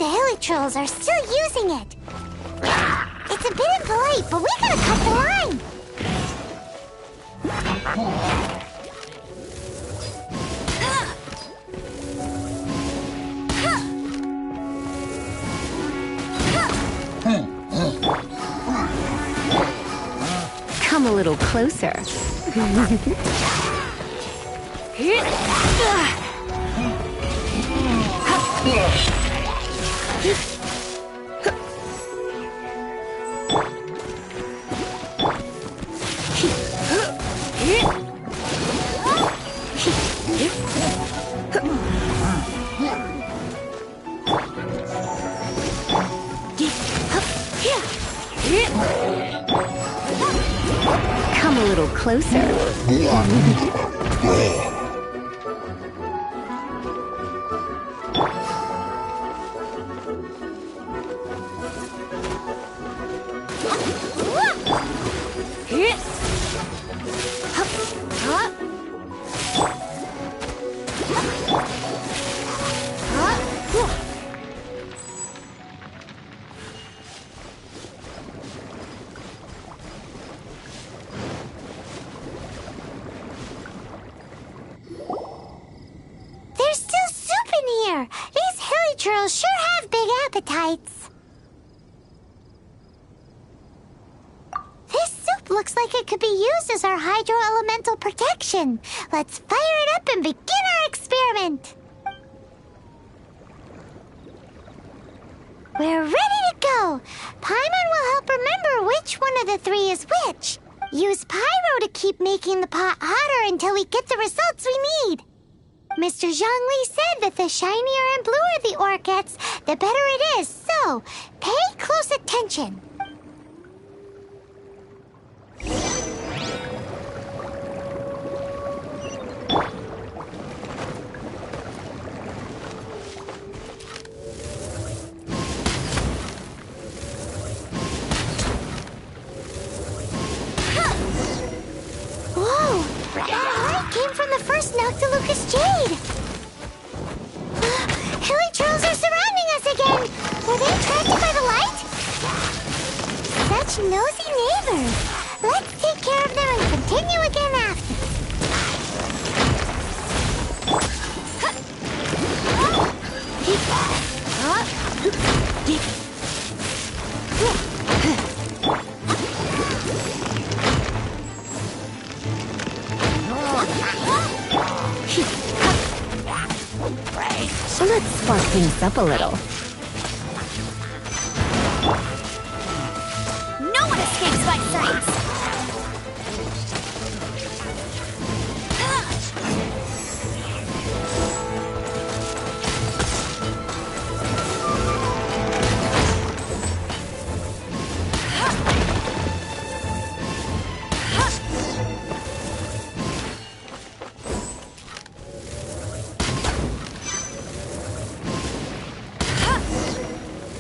the Hilichurls are still using it. It's a bit impolite, but we gotta cut the line. Come a little closer. Come a little closer. There's still soup in here. These Hilichurls sure have big appetites. This soup looks like it could be used as our hydro-elemental protection. Let's fire it up and begin our experiment. We're ready to go. Paimon will help remember which one of the three is which. Use Pyro to keep making the pot hotter until we get the results we need. Mr. Zhongli said that the shinier and bluer the ore gets, the better it is, so pay close attention. Whoa! That light came from the first Noctilucous Jade! Hilichurls are surrounding us again! Were they attracted by the light? Such nosy neighbors! Let's take care of them and continue again after. Let's spark things up a little. No one escapes my sights!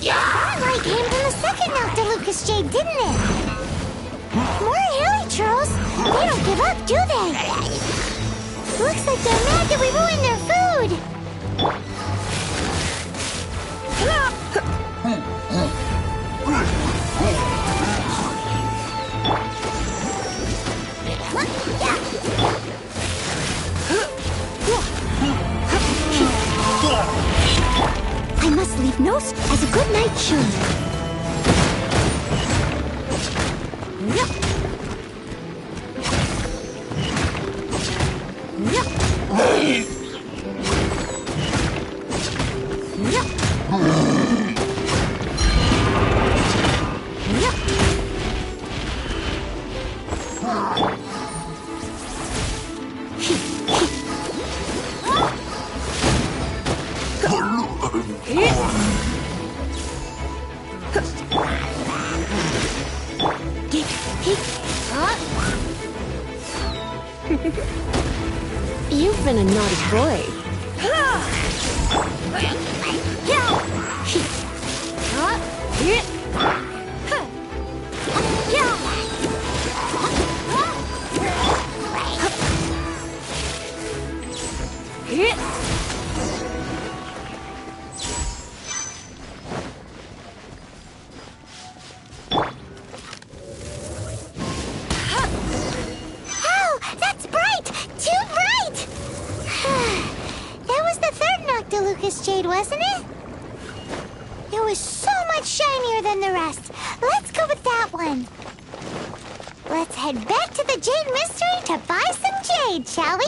That light came from the second Noctilucous Jade, didn't it? More Hilichurls? They don't give up, do they? Looks like they're mad that we ruined their food. I must leave Nos as a good night shoe. You've been a naughty boy. wasn't it? It was so much shinier than the rest. Let's go with that one. Let's head back to the Jade Mystery to buy some jade, shall we?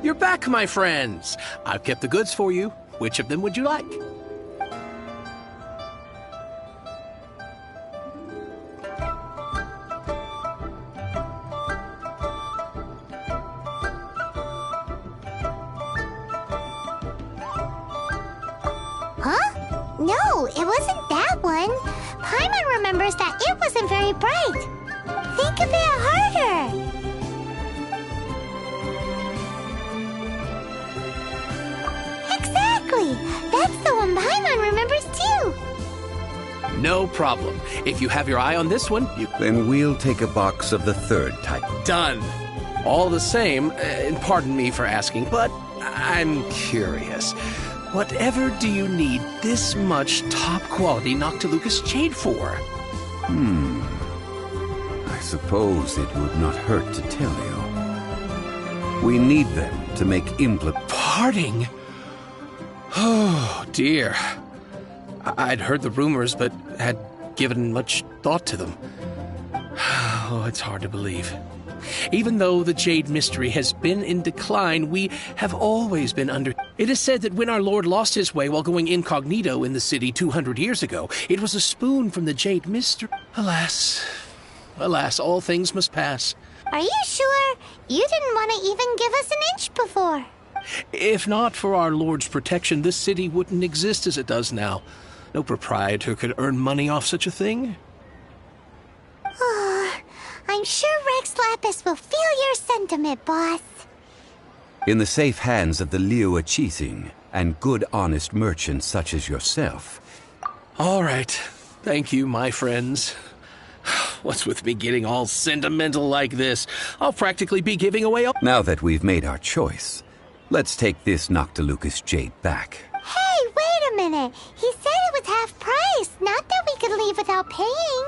You're back, my friends. I've kept the goods for you. Which of them would you like? Huh? No, it wasn't that one. Paimon remembers that it wasn't very bright. Think a bit harder. Exactly! That's the one Paimon remembers too! No problem. If you have your eye on this one, you... Then we'll take a box of the third type. Done! All the same, and pardon me for asking, but I'm curious. Whatever do you need this much top-quality Noctilucous jade for? I suppose it would not hurt to tell you. We need them to make Parting? Oh, dear. I'd heard the rumors, but had given much thought to them. Oh, it's hard to believe. Even though the Jade Mystery has been in decline, we have always been under... It is said that when our Lord lost his way while going incognito in the city 200 years ago, it was a spoon from the Jade Mystery. Alas. Alas, all things must pass. Are you sure? You didn't want to even give us an inch before. If not for our Lord's protection, this city wouldn't exist as it does now. No proprietor could earn money off such a thing. I'm sure Rex Lapis will feel your sentiment, boss. in the safe hands of the Liu Achising and good honest merchants such as yourself. All right. Thank you, my friends. What's with me getting all sentimental like this? I'll practically be giving away all... Now that we've made our choice, let's take this Noctilucous jade back. Hey, wait a minute. He said it was half price, not that we could leave without paying.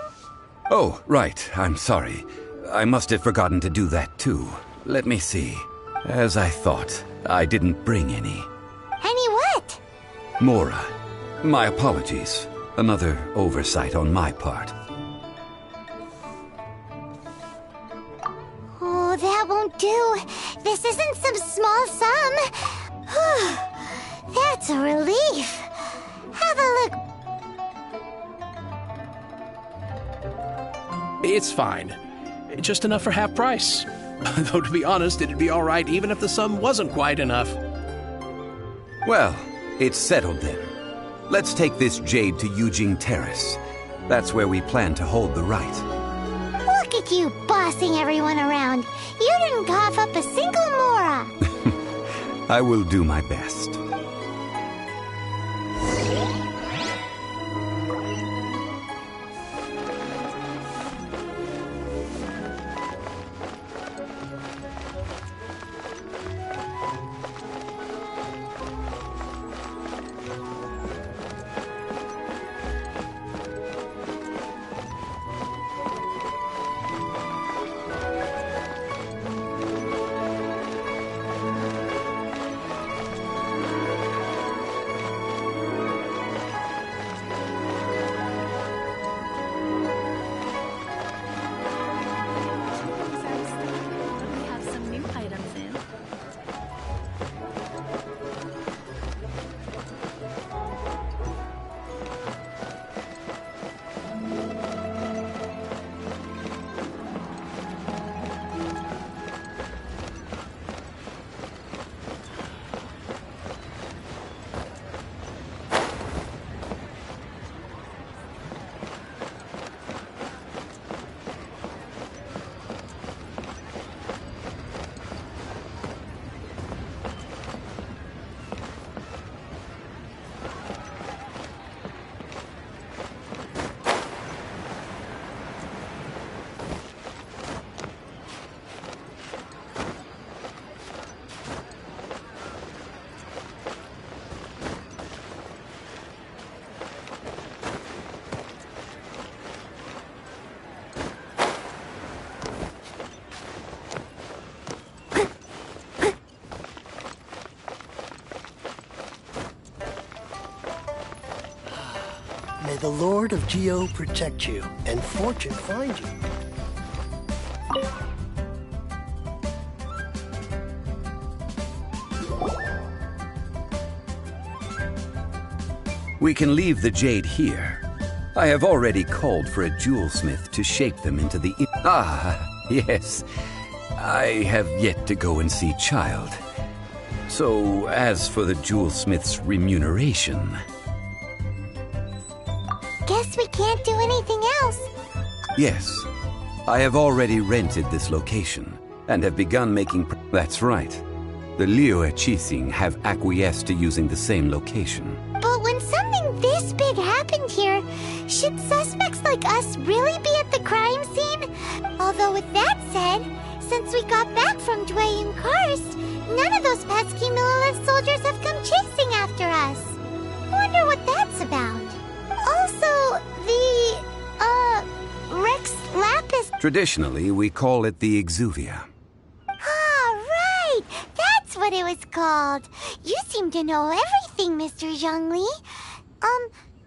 Oh, right. I'm sorry. I must have forgotten to do that too. Let me see. As I thought, I didn't bring any. Any what? Mora. My apologies. Another oversight on my part. Oh, that won't do. This isn't some small sum. That's a relief. Have a look. It's fine. Just enough for half price. Though to be honest, it'd be alright even if the sum wasn't quite enough. Well, it's settled then. Let's take this jade to Yujing Terrace. That's where we plan to hold the rite. Look at you bossing everyone around. You didn't cough up a single mora. I will do my best. We have some new items in. May the Lord of Geo protect you, and fortune find you. We can leave the jade here. I have already called for a jewelsmith to shape them into the... yes. I have yet to go and see Child. So, as for the jewelsmith's remuneration... Guess we can't do anything else. Yes. I have already rented this location, and have begun making... That's right. The Liyue Qixing have acquiesced to using the same location. But when something this big happened here, should suspects like us really be at the crime scene? Although with that said, since we got back from Dwayne Karst, none of those pesky Millelith soldiers have come chasing after us. Wonder what that's about. Also, the, Rex Lapis... Traditionally, we call it the Exuvia. Ah, right! That's what it was called. You seem to know everything, Mr. Zhongli.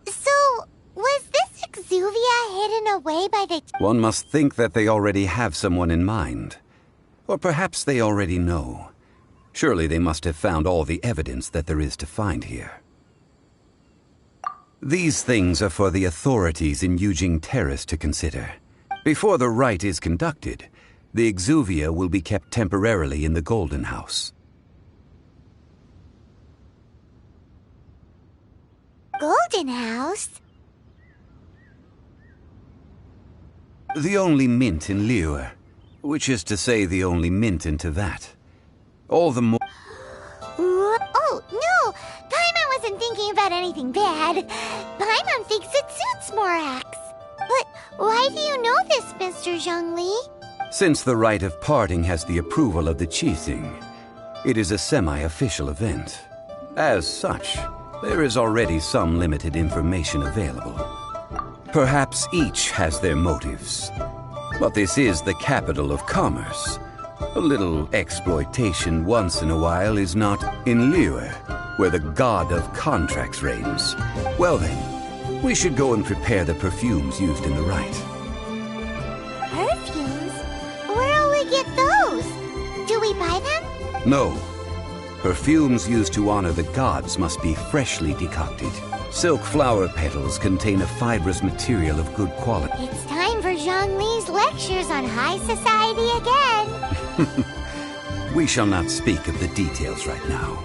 So, was this Exuvia hidden away by the... One must think that they already have someone in mind. Or perhaps they already know. Surely they must have found all the evidence that there is to find here. These things are for the authorities in Yujing Terrace to consider. Before the rite is conducted, the Exuvia will be kept temporarily in the Golden House. Golden House? The only mint in Liyue, which is to say the only mint in Teyvat. All the more... Oh, no! Paimon wasn't thinking about anything bad. Paimon thinks it suits Morax. But why do you know this, Mr. Zhongli? Since the rite of parting has the approval of the Qixing, it is a semi-official event. As such, there is already some limited information available. Perhaps each has their motives. But this is the capital of commerce. A little exploitation once in a while is not in Liyue, where the god of contracts reigns. Well then, we should go and prepare the perfumes used in the rite. Perfumes? Where'll we get those? Do we buy them? No. Perfumes used to honor the gods must be freshly decocted. Silk flower petals contain a fibrous material of good quality. It's time time for Zhongli's lectures on high society again. We shall not speak of the details right now.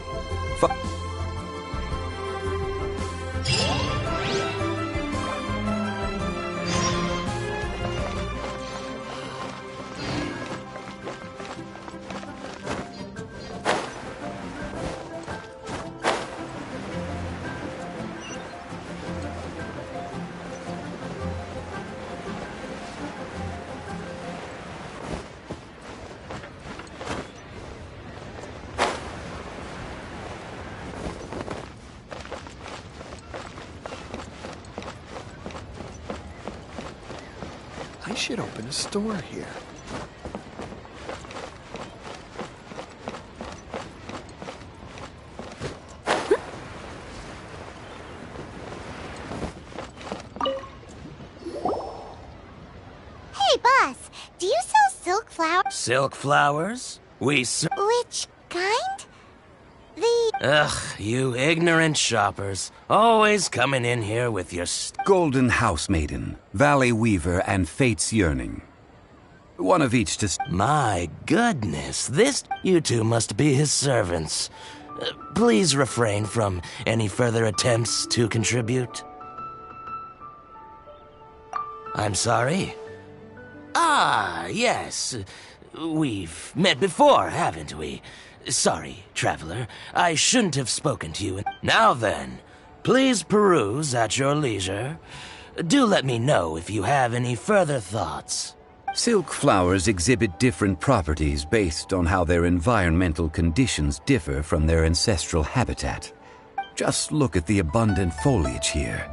I should open a store here. Hey, boss, do you sell silk flowers? Silk flowers? Which kind? The... Ugh, you ignorant shoppers. Always coming in here with your Golden House Maiden, Valley Weaver, and Fate's Yearning. One of each to... My goodness, You two must be his servants. Please refrain from any further attempts to contribute. I'm sorry? Ah, yes. We've met before, haven't we? Sorry, traveler. I shouldn't have spoken to you. Now then, please peruse at your leisure. Do let me know if you have any further thoughts. Silk flowers exhibit different properties based on how their environmental conditions differ from their ancestral habitat. Just look at the abundant foliage here,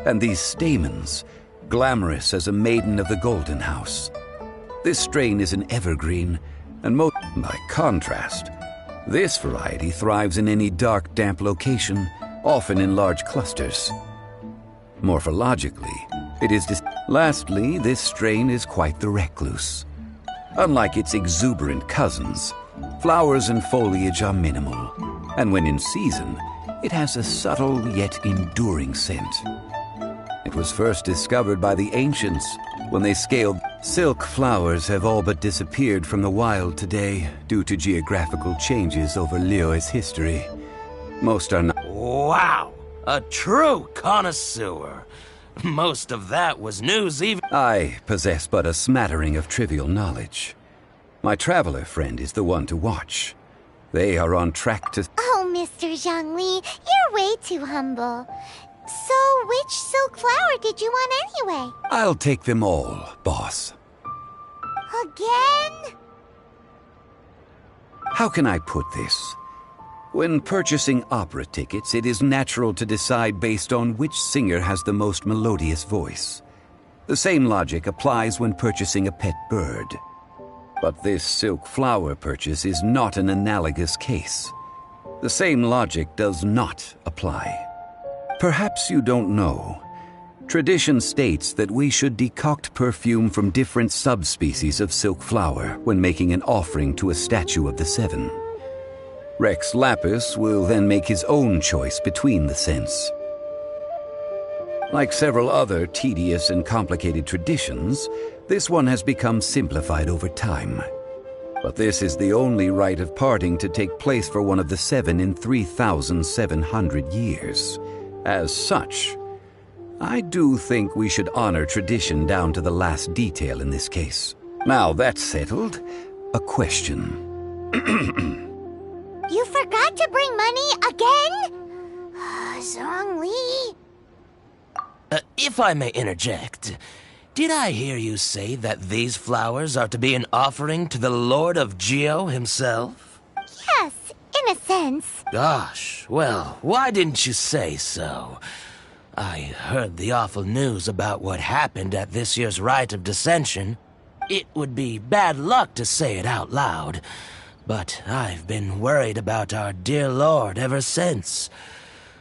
and these stamens, glamorous as a maiden of the Golden House. This strain is an evergreen, and by contrast, this variety thrives in any dark, damp location, often in large clusters. Morphologically, it is Lastly, this strain is quite the recluse. Unlike its exuberant cousins, flowers and foliage are minimal, and when in season, it has a subtle yet enduring scent. It was first discovered by the ancients when they scaled. Silk flowers have all but disappeared from the wild today due to geographical changes over Liyue's history. Most are not. Wow! A true connoisseur. Most of that was news even. I possess but a smattering of trivial knowledge. My traveler friend is the one to watch. They are on track to... Oh, Mr. Zhongli, you're way too humble. So, which silk flower did you want anyway? I'll take them all, boss. Again? How can I put this? When purchasing opera tickets, it is natural to decide based on which singer has the most melodious voice. The same logic applies when purchasing a pet bird. But this silk flower purchase is not an analogous case. The same logic does not apply. Perhaps you don't know. Tradition states that we should decoct perfume from different subspecies of silk flower when making an offering to a statue of the seven. Rex Lapis will then make his own choice between the scents. Like several other tedious and complicated traditions, this one has become simplified over time. But this is the only rite of parting to take place for one of the seven in 3,700 years. As such, I do think we should honor tradition down to the last detail in this case. Now that's settled, a question. You forgot to bring money again? Zhongli. If I may interject, did I hear you say that these flowers are to be an offering to the Lord of Geo himself? Yes, in a sense. Gosh, well, why didn't you say so? I heard the awful news about what happened at this year's Rite of Dissension. It would be bad luck to say it out loud, but I've been worried about our dear Lord ever since.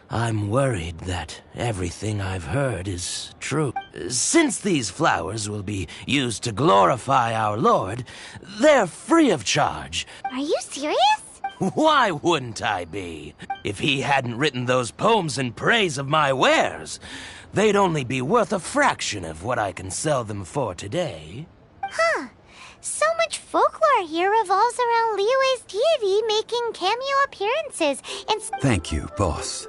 I'm worried that everything I've heard is true. Since these flowers will be used to glorify our Lord, they're free of charge. Are you serious? Why wouldn't I be? If he hadn't written those poems in praise of my wares, they'd only be worth a fraction of what I can sell them for today. Huh. So much folklore here revolves around Liyue's deity making cameo appearances and... Thank you, boss.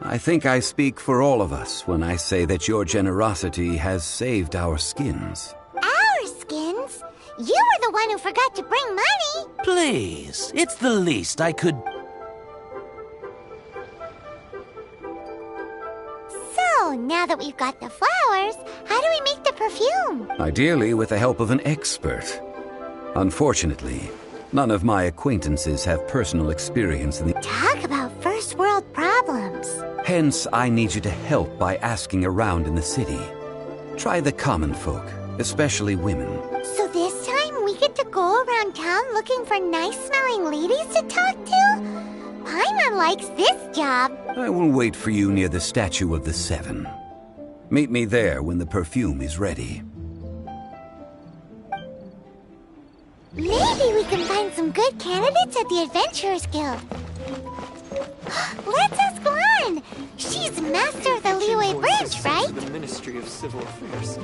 I think I speak for all of us when I say that your generosity has saved our skins. Our skins? You were the one who forgot to bring money! Please, it's the least I could... So, now that we've got the flowers, how do we make the perfume? Ideally with the help of an expert. Unfortunately, none of my acquaintances have personal experience in the... Talk about first world problems. Hence, I need you to help by asking around in the city. Try the common folk, especially women. So this time we get to go around town looking for nice-smelling ladies to talk to? Paimon likes this job. I will wait for you near the Statue of the Seven. Meet me there when the perfume is ready. Maybe we can find some good candidates at the Adventurers Guild. Let's ask Lan. She's master of the Liyue branch, right? The Ministry of Civil Affairs.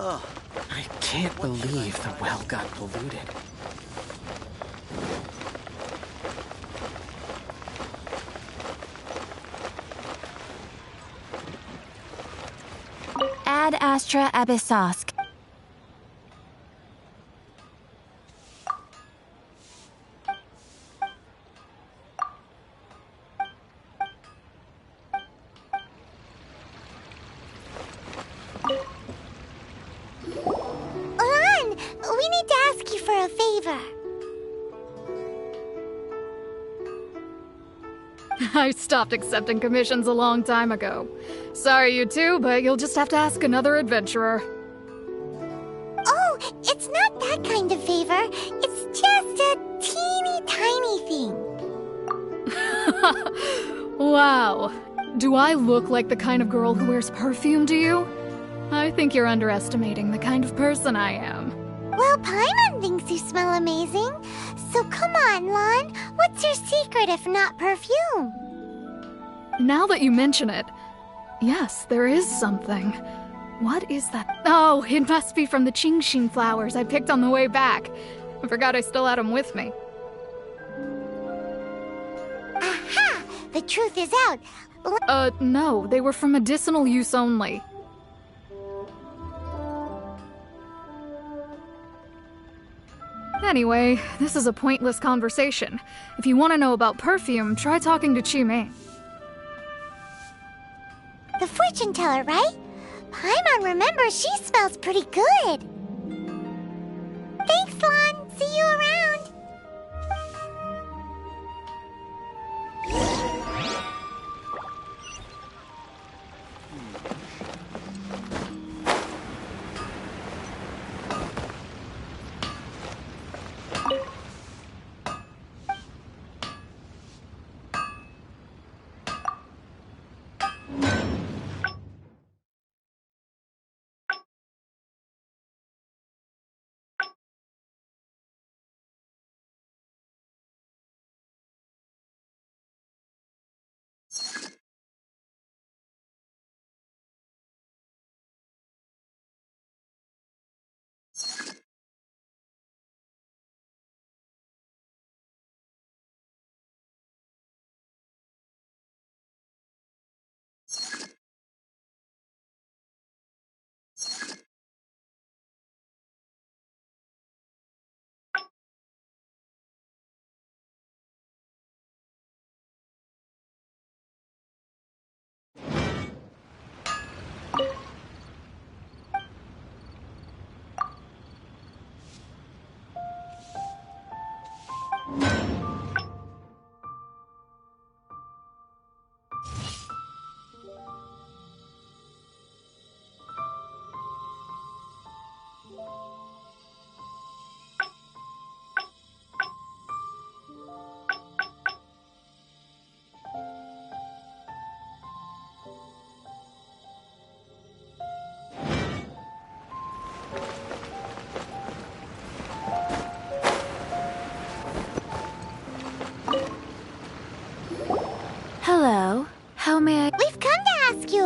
Oh, I can't believe the well got polluted. Ad Astra Abyssosk. Lan, we need to ask you for a favor. I stopped accepting commissions a long time ago. Sorry, you two, but you'll just have to ask another adventurer. Oh, it's not that kind of favor. It's just a teeny tiny thing. Wow. Do I look like the kind of girl who wears perfume to you? I think you're underestimating the kind of person I am. Well, Paimon thinks you smell amazing. So come on, Lan. What's your secret if not perfume? Now that you mention it, yes, there is something. What is that? Oh, it must be from the Genshin flowers I picked on the way back. I forgot I still had them with me. Aha! The truth is out. No, they were for medicinal use only. Anyway, this is a pointless conversation. If you want to know about perfume, try talking to Chimay. The fortune teller, right? Paimon remembers she smells pretty good. Thanks, Lan. See you around.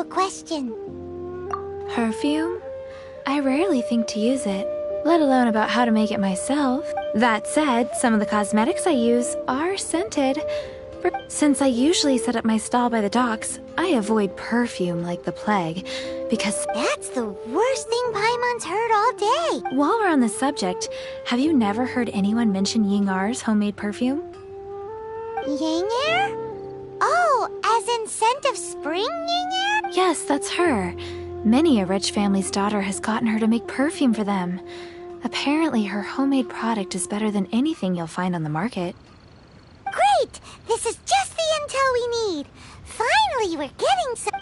a question. Perfume? I rarely think to use it, let alone about how to make it myself. That said, some of the cosmetics I use are scented. Since I usually set up my stall by the docks, I avoid perfume like the plague, because That's the worst thing Paimon's heard all day. while we're on the subject, have you never heard anyone mention Ying-Ar's homemade perfume? Yang-er? Oh, as in scent of spring, Yang-er? Yes, that's her. Many a rich family's daughter has gotten her to make perfume for them. Apparently, her homemade product is better than anything you'll find on the market. Great! This is just the intel we need. Finally, we're getting some...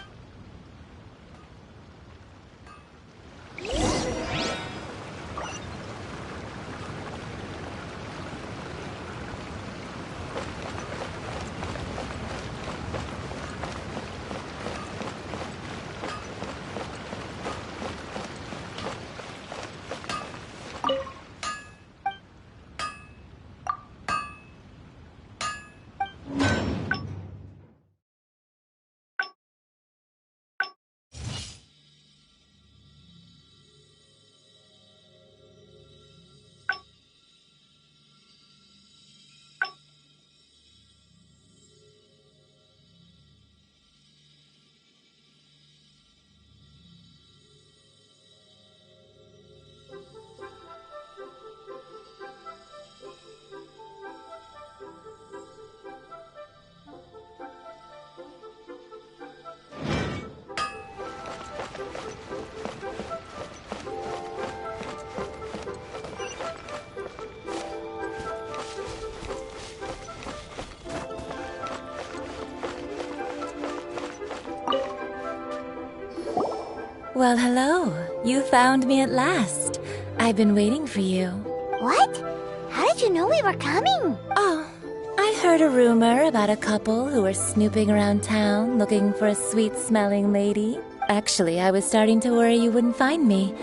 Well, hello. You found me at last. I've been waiting for you. What? How did you know we were coming? Oh, I heard a rumor about a couple who were snooping around town looking for a sweet-smelling lady. Actually, I was starting to worry you wouldn't find me.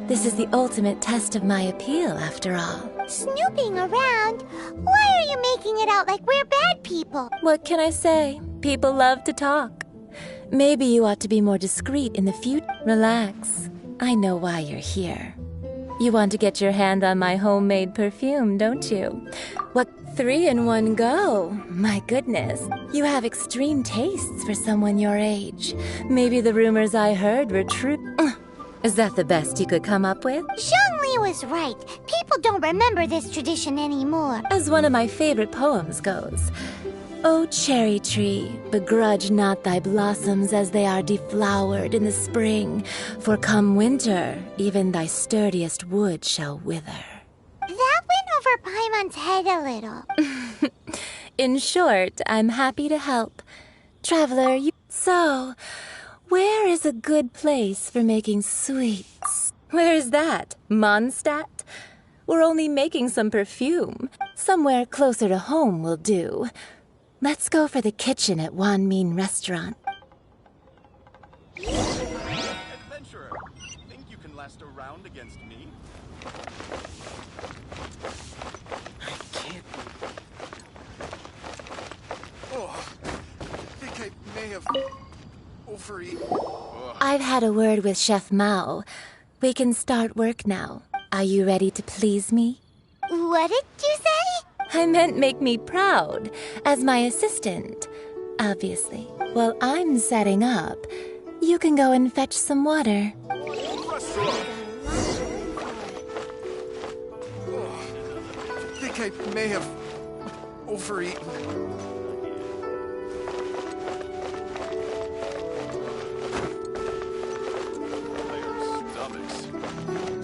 This is the ultimate test of my appeal, after all. Snooping around? Why are you making it out like we're bad people? What can I say? People love to talk. Maybe you ought to be more discreet in the future. Relax. I know why you're here. You want to get your hand on my homemade perfume, don't you? What, 3 in one go? My goodness. You have extreme tastes for someone your age. Maybe the rumors I heard were true. Is that the best you could come up with? Zhongli was right. People don't remember this tradition anymore. As one of my favorite poems goes, "O cherry tree, begrudge not thy blossoms as they are deflowered in the spring, for come winter, even thy sturdiest wood shall wither." That went over Paimon's head a little. In short, I'm happy to help. Traveler, So, where is a good place for making sweets? Where is that? Mondstadt? We're only making some perfume. Somewhere closer to home will do. Let's go for the kitchen at Wan Min Restaurant. Adventurer, think you can last a round against me? I can't. Oh, I think I may have overeaten. I've had a word with Chef Mao. We can start work now. Are you ready to please me? What did you say? I meant make me proud, as my assistant. Obviously. While I'm setting up, you can go and fetch some water. Restaurant. Oh, I think I may have overeaten. Tired stomachs.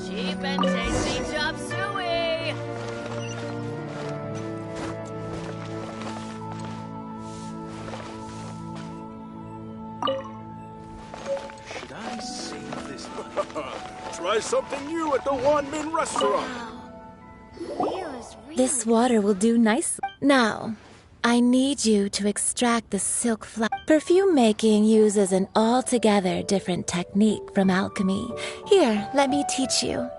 Cheap and tasty chop suey! Should I save this? Try something new at the Wan Min Restaurant. This water will do nicely. Now, I need you to extract the silk flower. Perfume making uses an altogether different technique from alchemy. Here, let me teach you.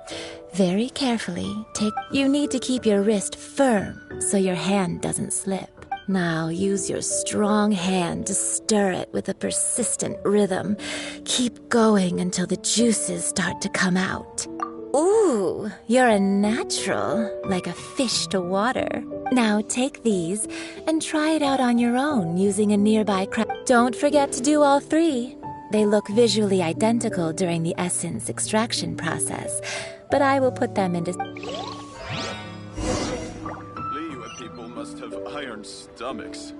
Very carefully, You need to keep your wrist firm so your hand doesn't slip. Now use your strong hand to stir it with a persistent rhythm. Keep going until the juices start to come out. Ooh, you're a natural, like a fish to water. Now take these and try it out on your own using a nearby Don't forget to do all three. They look visually identical during the essence extraction process, but I will put them into... Liyue people must have iron stomachs.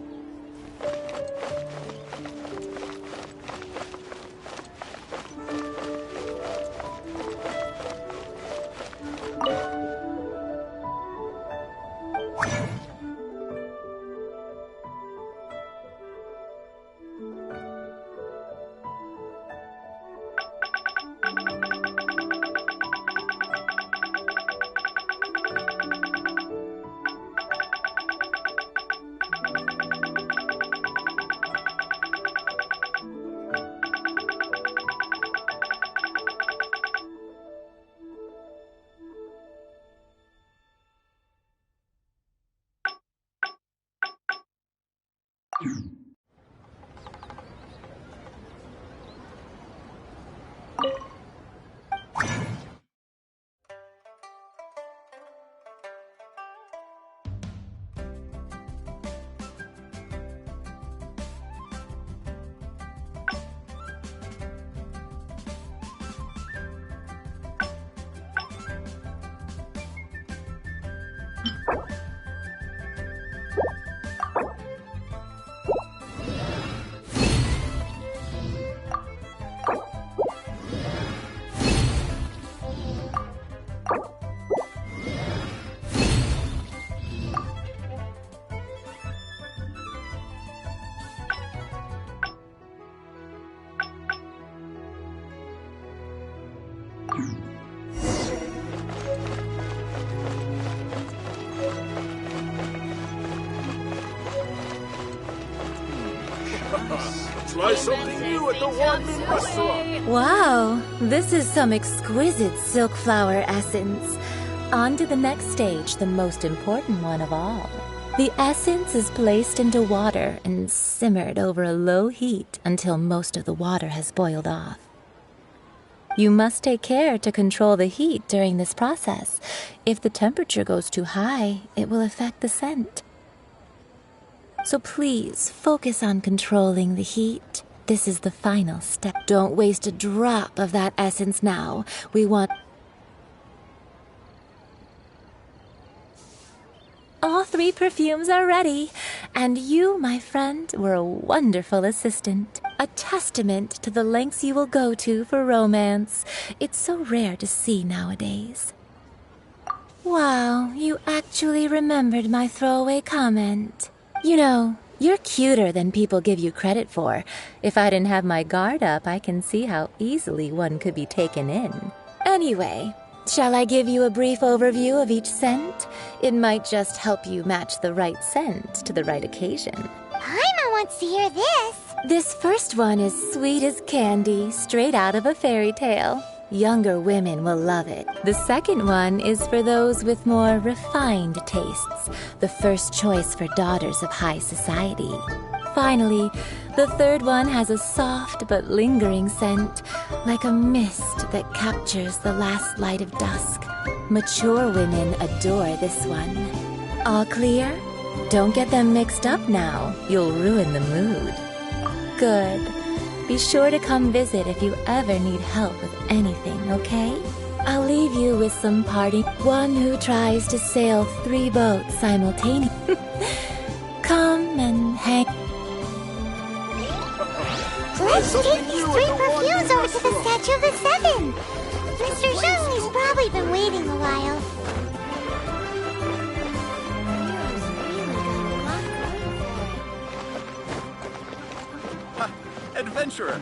Try something new at the one-man restaurant. Wow, this is some exquisite silk flower essence. On to the next stage, the most important one of all. The essence is placed into water and simmered over a low heat until most of the water has boiled off. You must take care to control the heat during this process. If the temperature goes too high, it will affect the scent. So please focus on controlling the heat. This is the final step. Don't waste a drop of that essence now. We want... All three perfumes are ready, and you, my friend, were a wonderful assistant. A testament to the lengths you will go to for romance. It's so rare to see nowadays. Wow, you actually remembered my throwaway comment. You know, you're cuter than people give you credit for. If I didn't have my guard up, I can see how easily one could be taken in. Anyway, shall I give you a brief overview of each scent? It might just help you match the right scent to the right occasion. Paimon wants to hear this. This first one is sweet as candy, straight out of a fairy tale. Younger women will love it. The second one is for those with more refined tastes, the first choice for daughters of high society. Finally, the third one has a soft but lingering scent, like a mist that captures the last light of dusk. Mature women adore this one. All clear? Don't get them mixed up now. You'll ruin the mood. Good. Be sure to come visit if you ever need help with anything, okay? I'll leave you with some party. One who tries to sail 3 boats simultaneously. Come and hang. Let's take these 3 perfumes over to the Statue of the Seven. Mr. Zhong's probably been waiting a while. Adventurer.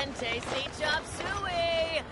and tasty chop suey!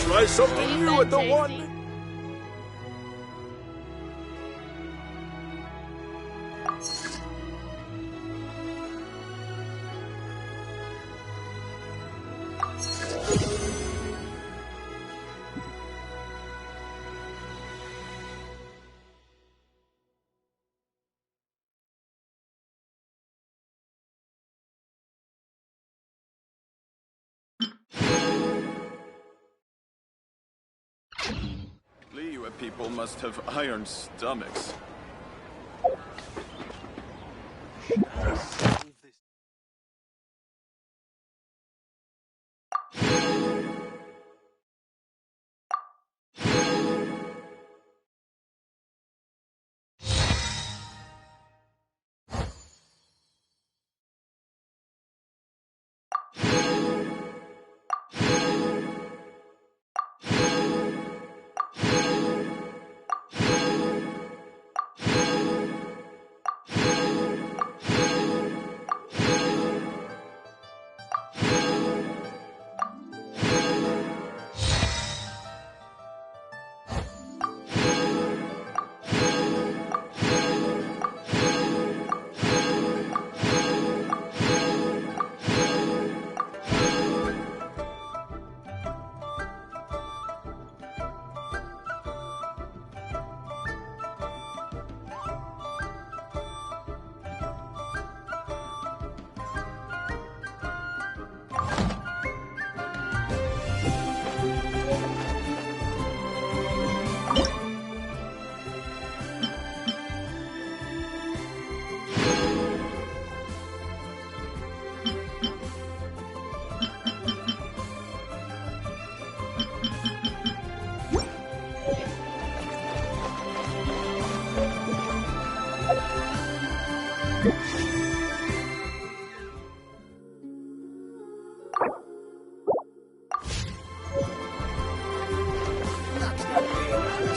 Try something new at the one. Liyue people must have iron stomachs.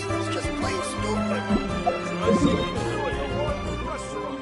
That's just plain stupid. Try something new at the one-man restaurant.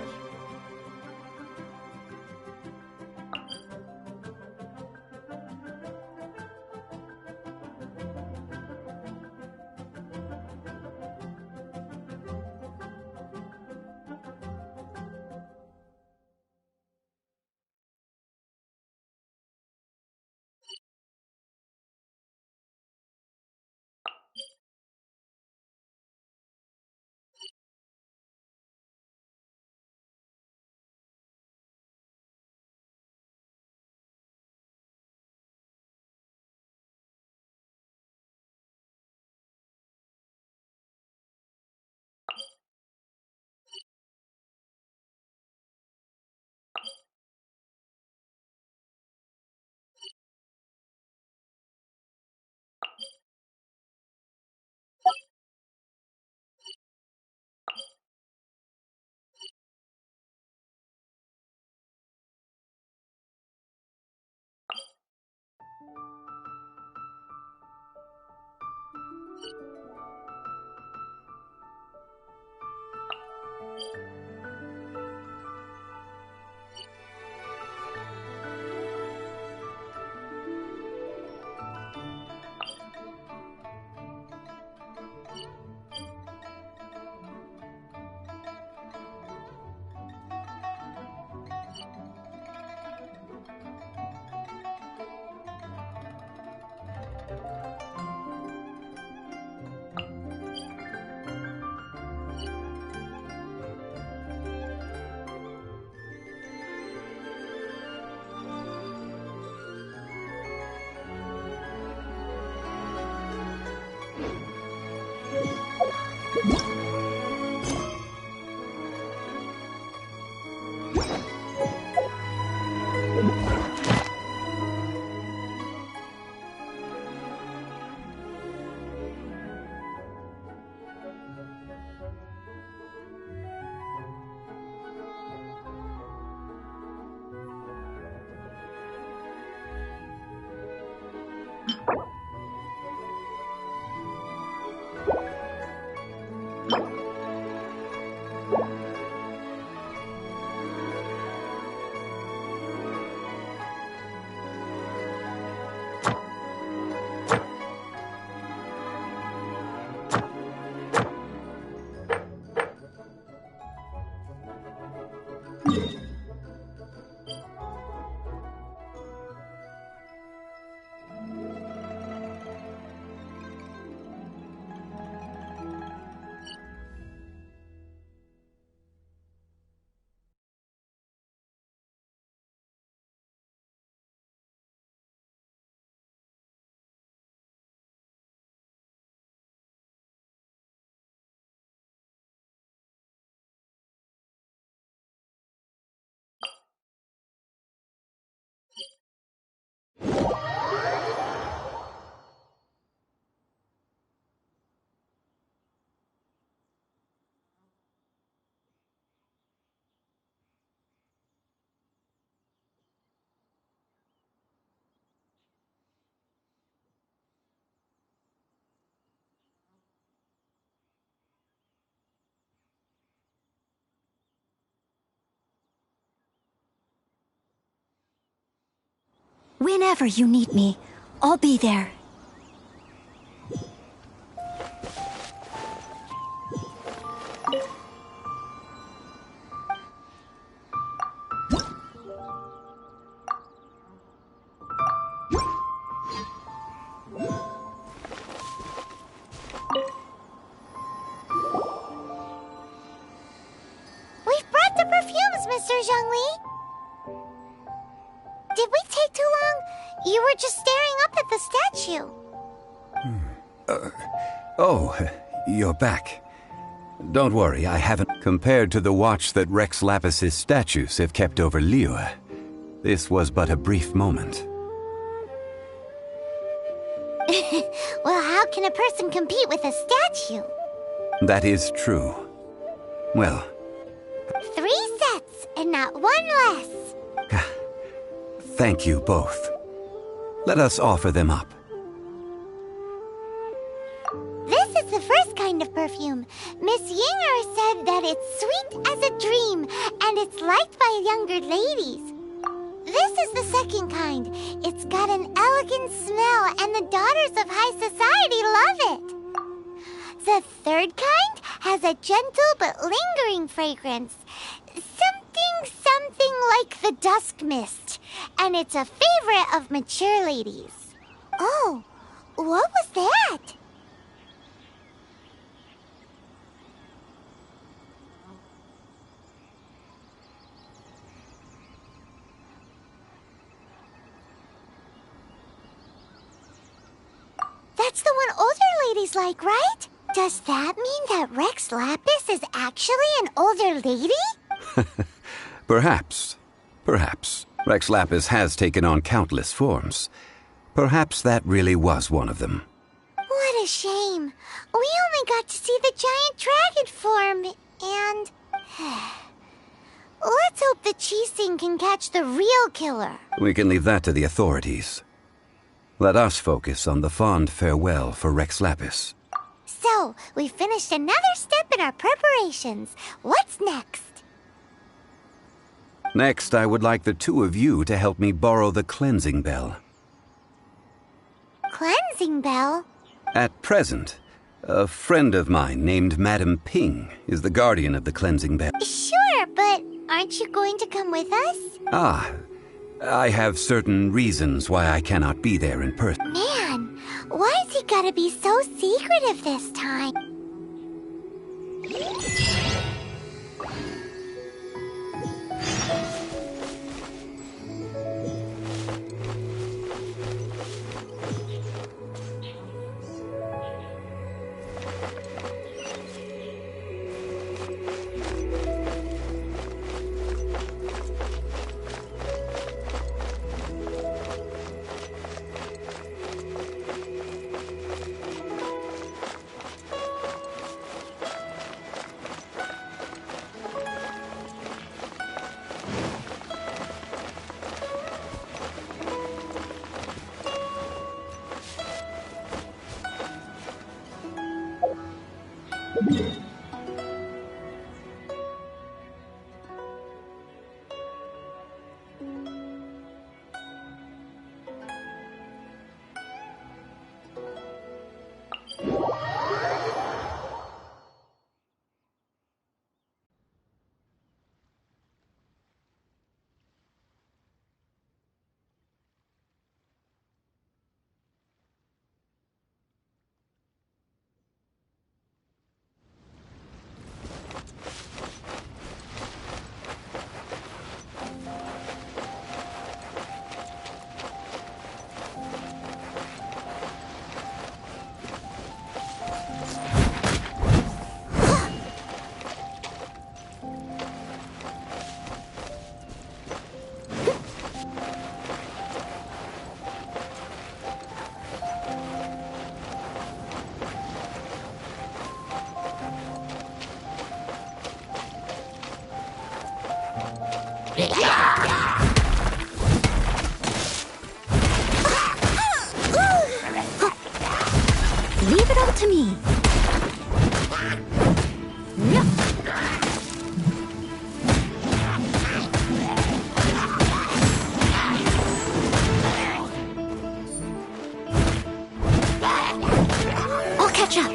Whenever you need me, I'll be there. We've brought the perfumes, Mr. Zhongli. Did we take too long? You were just staring up at the statue. Oh, you're back. Don't worry, I haven't. Compared to the watch that Rex Lapis's statues have kept over Liyue, this was but a brief moment. Well, how can a person compete with a statue? That is true. Well, 3 sets, and not one less. Thank you both. Let us offer them up. This is the first kind of perfume. Miss Yinger said that it's sweet as a dream, and it's liked by younger ladies. This is the second kind. It's got an elegant smell, and the daughters of high society love it. The third kind has a gentle but lingering fragrance. Something like the dusk mist, and it's a favorite of mature ladies. Oh, what was that? That's the one older ladies like, right? Does that mean that Rex Lapis is actually an older lady? Perhaps. Perhaps. Rex Lapis has taken on countless forms. Perhaps that really was one of them. What a shame. We only got to see the giant dragon form, and... Let's hope the Cheesing can catch the real killer. We can leave that to the authorities. Let us focus on the fond farewell for Rex Lapis. So, we finished another step in our preparations. What's next? Next, I would like the two of you to help me borrow the cleansing bell. Cleansing bell? At present, a friend of mine named Madame Ping is the guardian of the cleansing bell. Sure, but aren't you going to come with us? Ah, I have certain reasons why I cannot be there in person. Man, why's he gotta be so secretive this time? Leave it all to me. I'll catch up.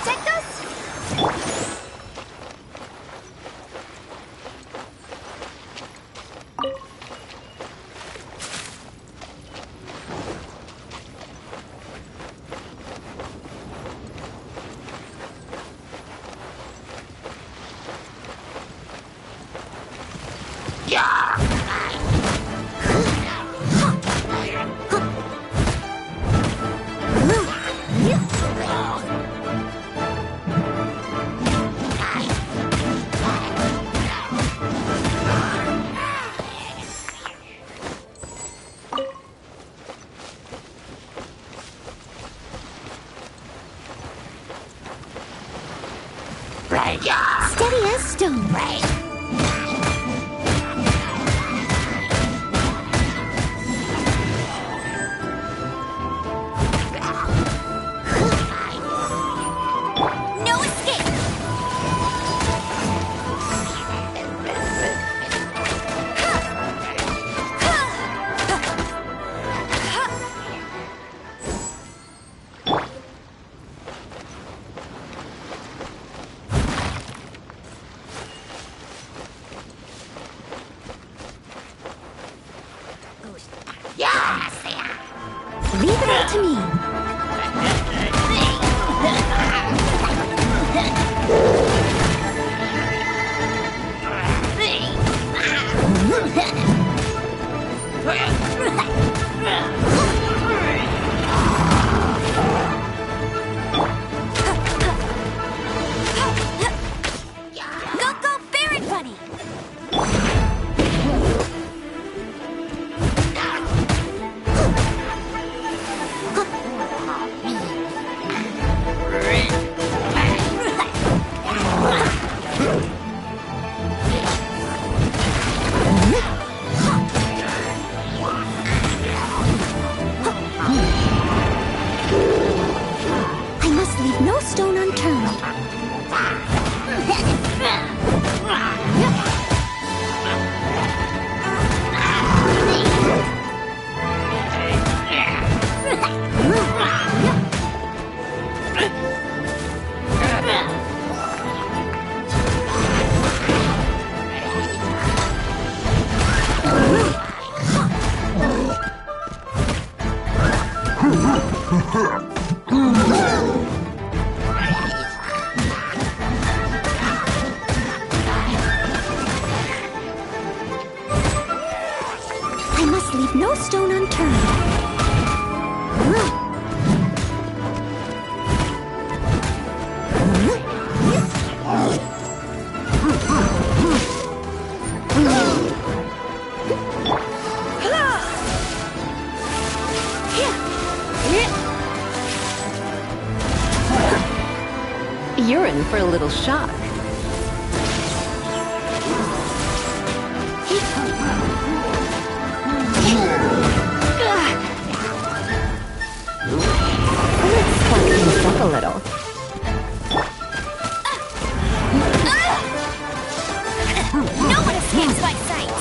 protect us? Steady as stone. No escape. Leave it up to me. Go, Baron Bunny! I must leave no stone unturned. I must leave no stone unturned. You're in for a little shock. Let's spark things up a little. No one escapes my sight!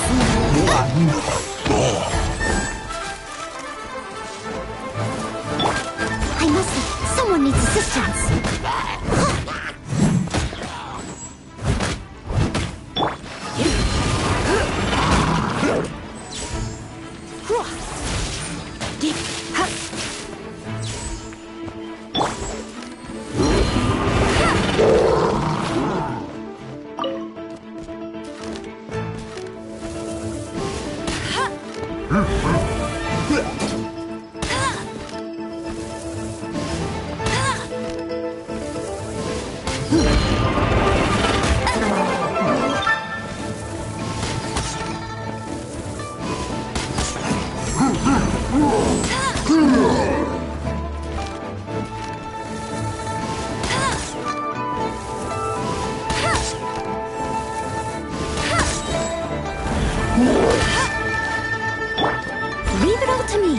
I must... Someone needs assistance. Leave it all to me.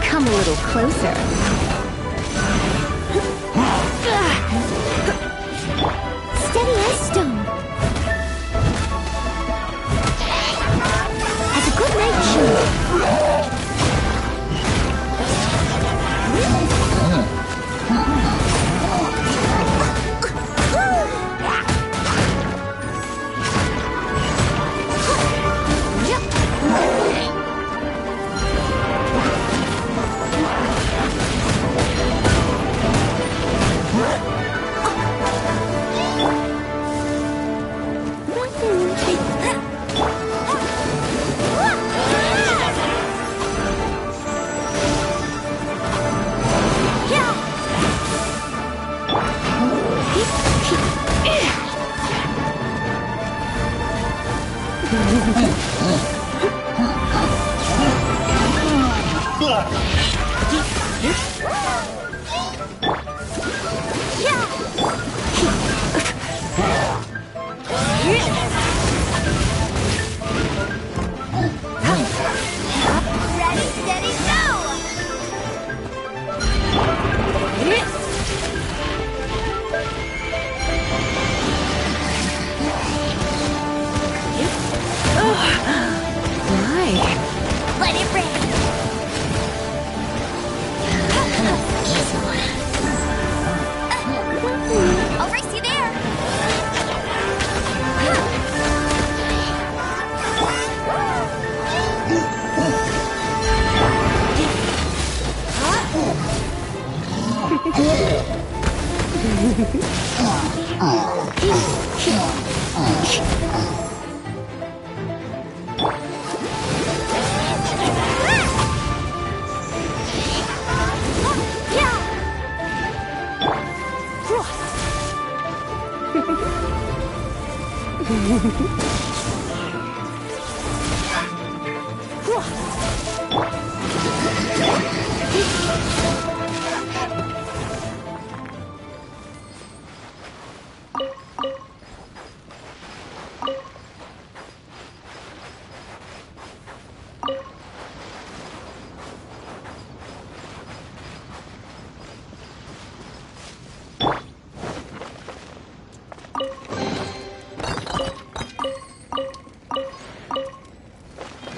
Come a little closer. Steady as stone. Has a good night shield.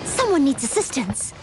Someone needs assistance.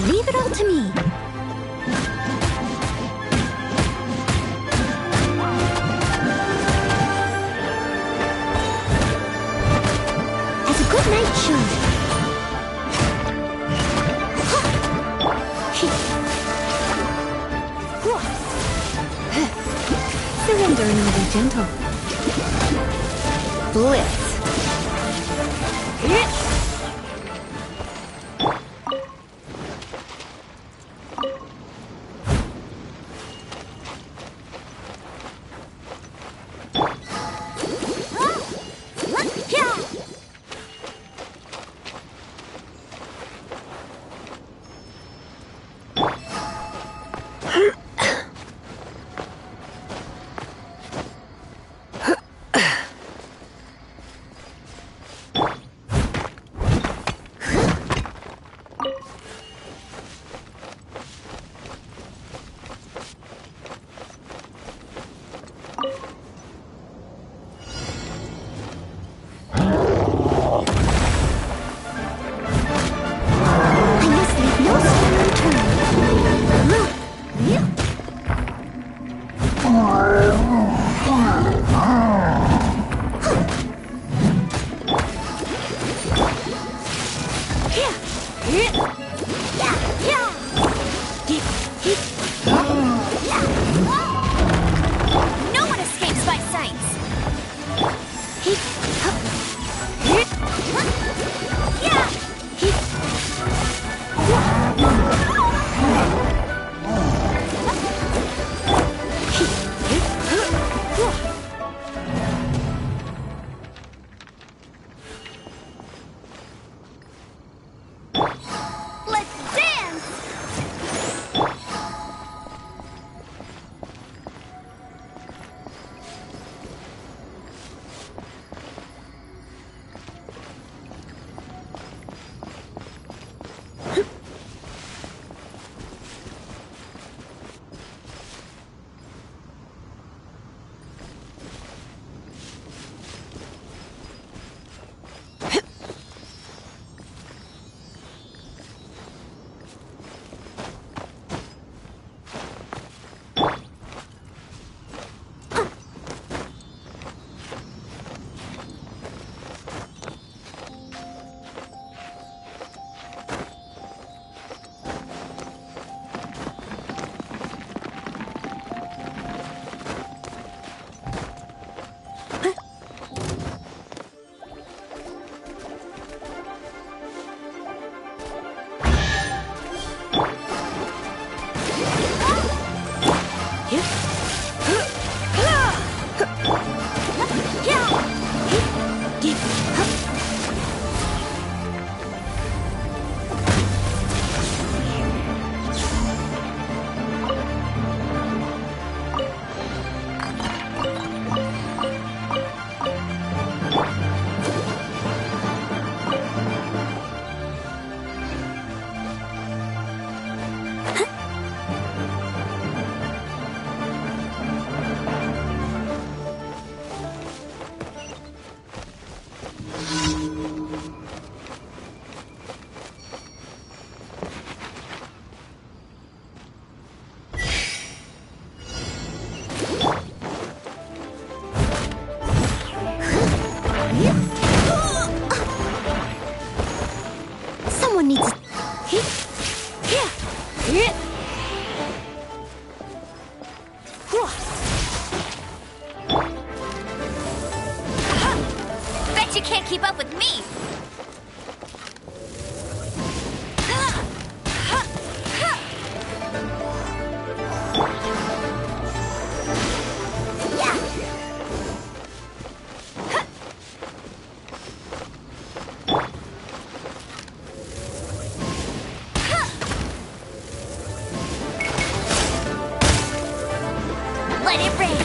Leave it all to me. As a good night shield. Surrender and be gentle. split. No one escapes my sights! Let's dance! Someone needs... Bet you can't keep up with me! Let it rain!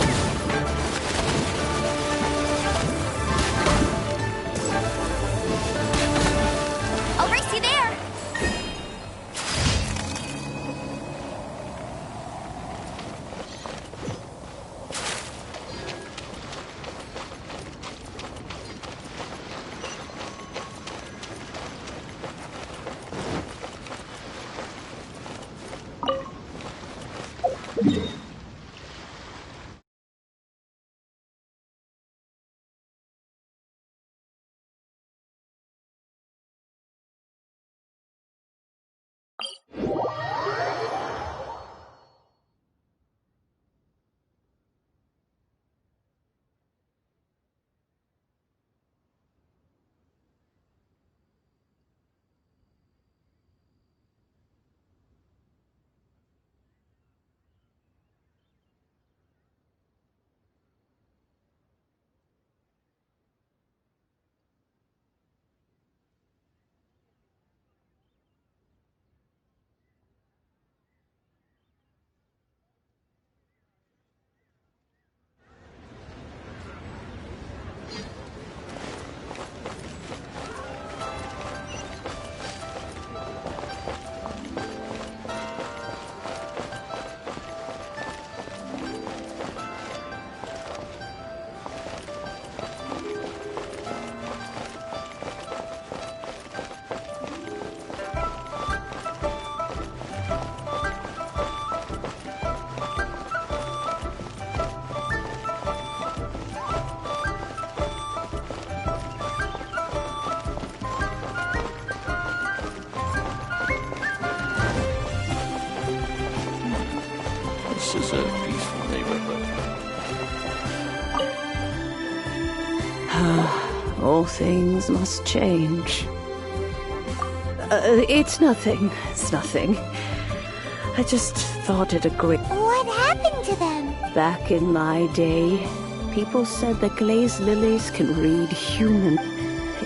a peaceful neighborhood. All things must change. It's nothing. It's nothing. I just thought it a great... What happened to them? Back in my day, people said that glazed lilies can read human.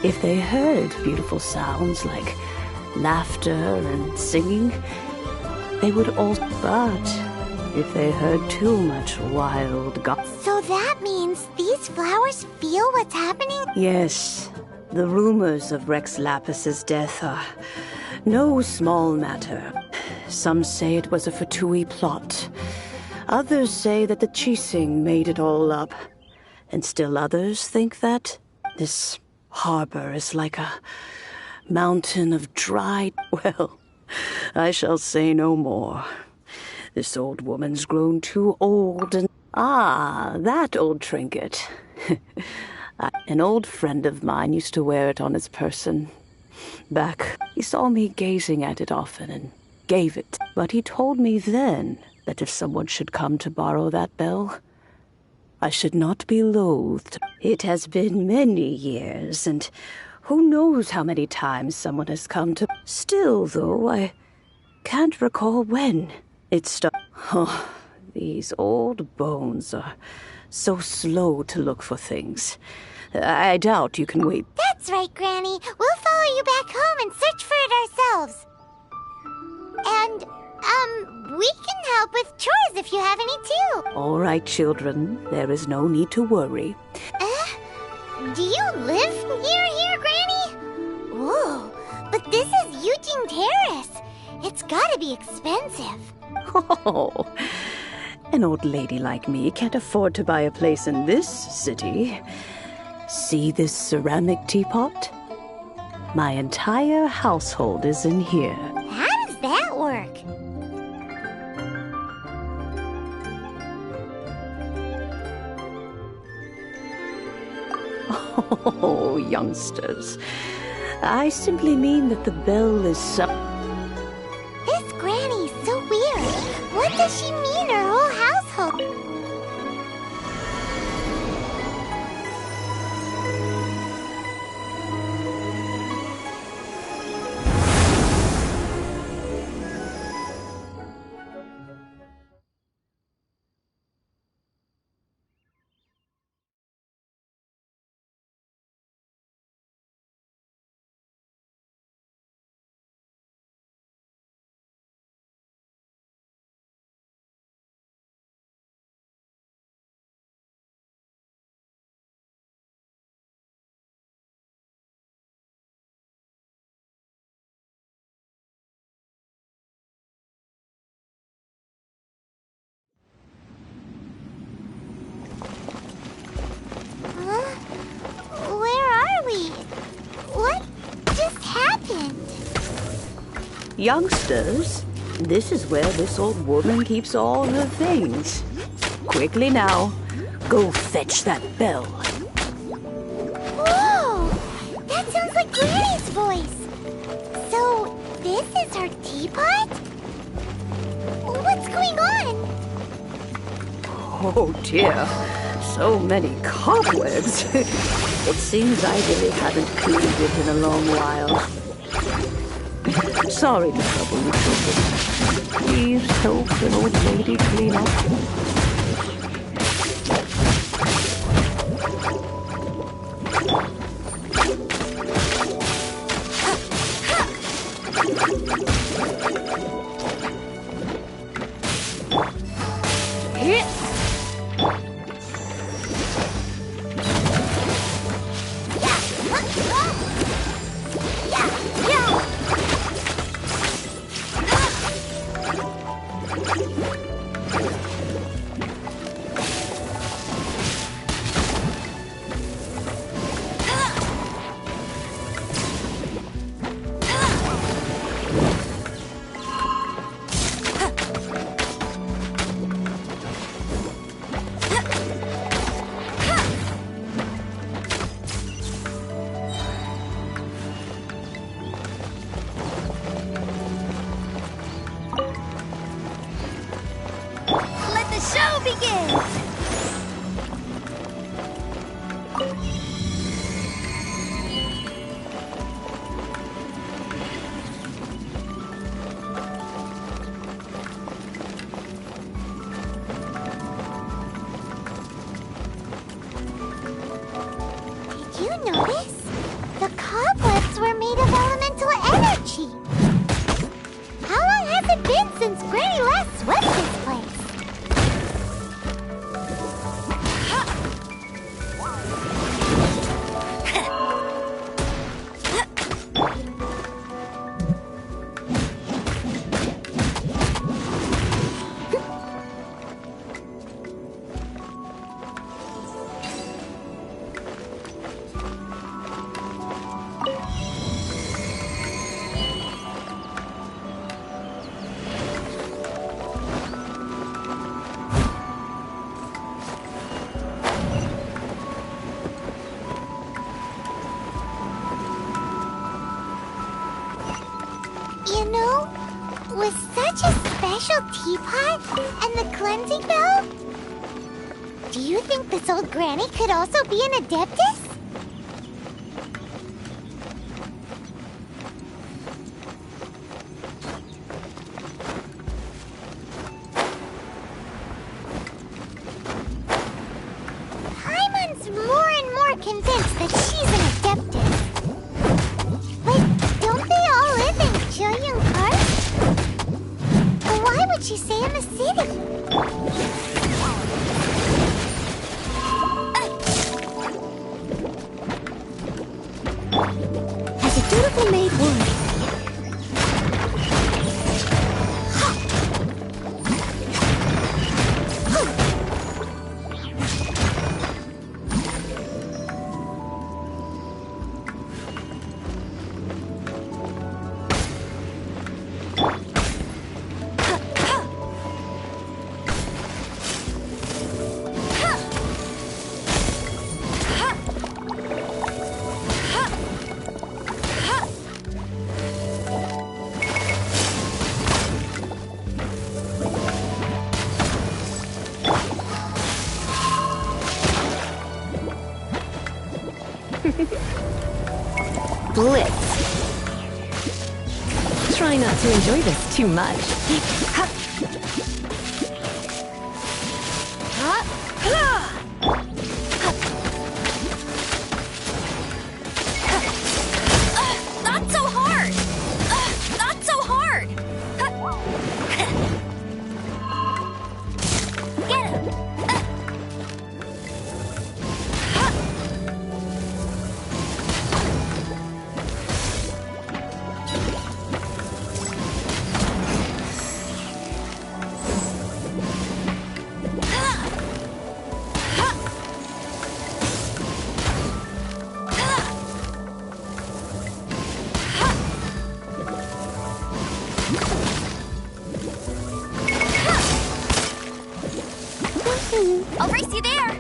If they heard beautiful sounds like laughter and singing, they would all... But if they heard too much wild So that means these flowers feel what's happening? Yes. The rumors of Rex Lapis's death are no small matter. Some say it was a Fatui plot. Others say that the Chising made it all up. And still others think that this harbor is like a mountain of dried... Well, I shall say no more. This old woman's grown too old and... Ah, that old trinket. An old friend of mine used to wear it on his person. Back, he saw me gazing at it often and gave it. But he told me then that if someone should come to borrow that bell, I should not be loathed. It has been many years, and who knows how many times someone has come to... Still, though, I can't recall when it started. Oh, these old bones are so slow to look for things. I doubt you can wait. That's right, Granny. We'll follow you back home and search for it ourselves. And, we can help with chores if you have any too. All right, children. There is no need to worry. Do you live near here, Granny? Whoa, but this is Eugene Terrace. It's gotta be expensive. Oh, an old lady like me can't afford to buy a place in this city. See this ceramic teapot? My entire household is in here. How does that work? Oh, youngsters. I simply mean that the bell is This Granny's so weird. What does she mean, her whole household? Where are we? What just happened? Youngsters, this is where this old woman keeps all her things. Quickly now, go fetch that bell. Whoa! That sounds like Granny's voice. So, this is her teapot? What's going on? Oh dear, so many cobwebs. It seems I really haven't cleaned it in a long while. Sorry to trouble you children. Please help an old lady clean up. empty. How long has it been since Granny last swept this place? You know, with such a special teapot and the cleansing bell, do you think this old granny could also be an adeptus? Paimon's more and more convinced that she's an adeptus. But don't they all live in Jillian Park? Why would she stay in the city? As a dutiful maid would. Blitz. Try not to enjoy this too much. Not so hard! Not so hard! Get him! I'll race you there!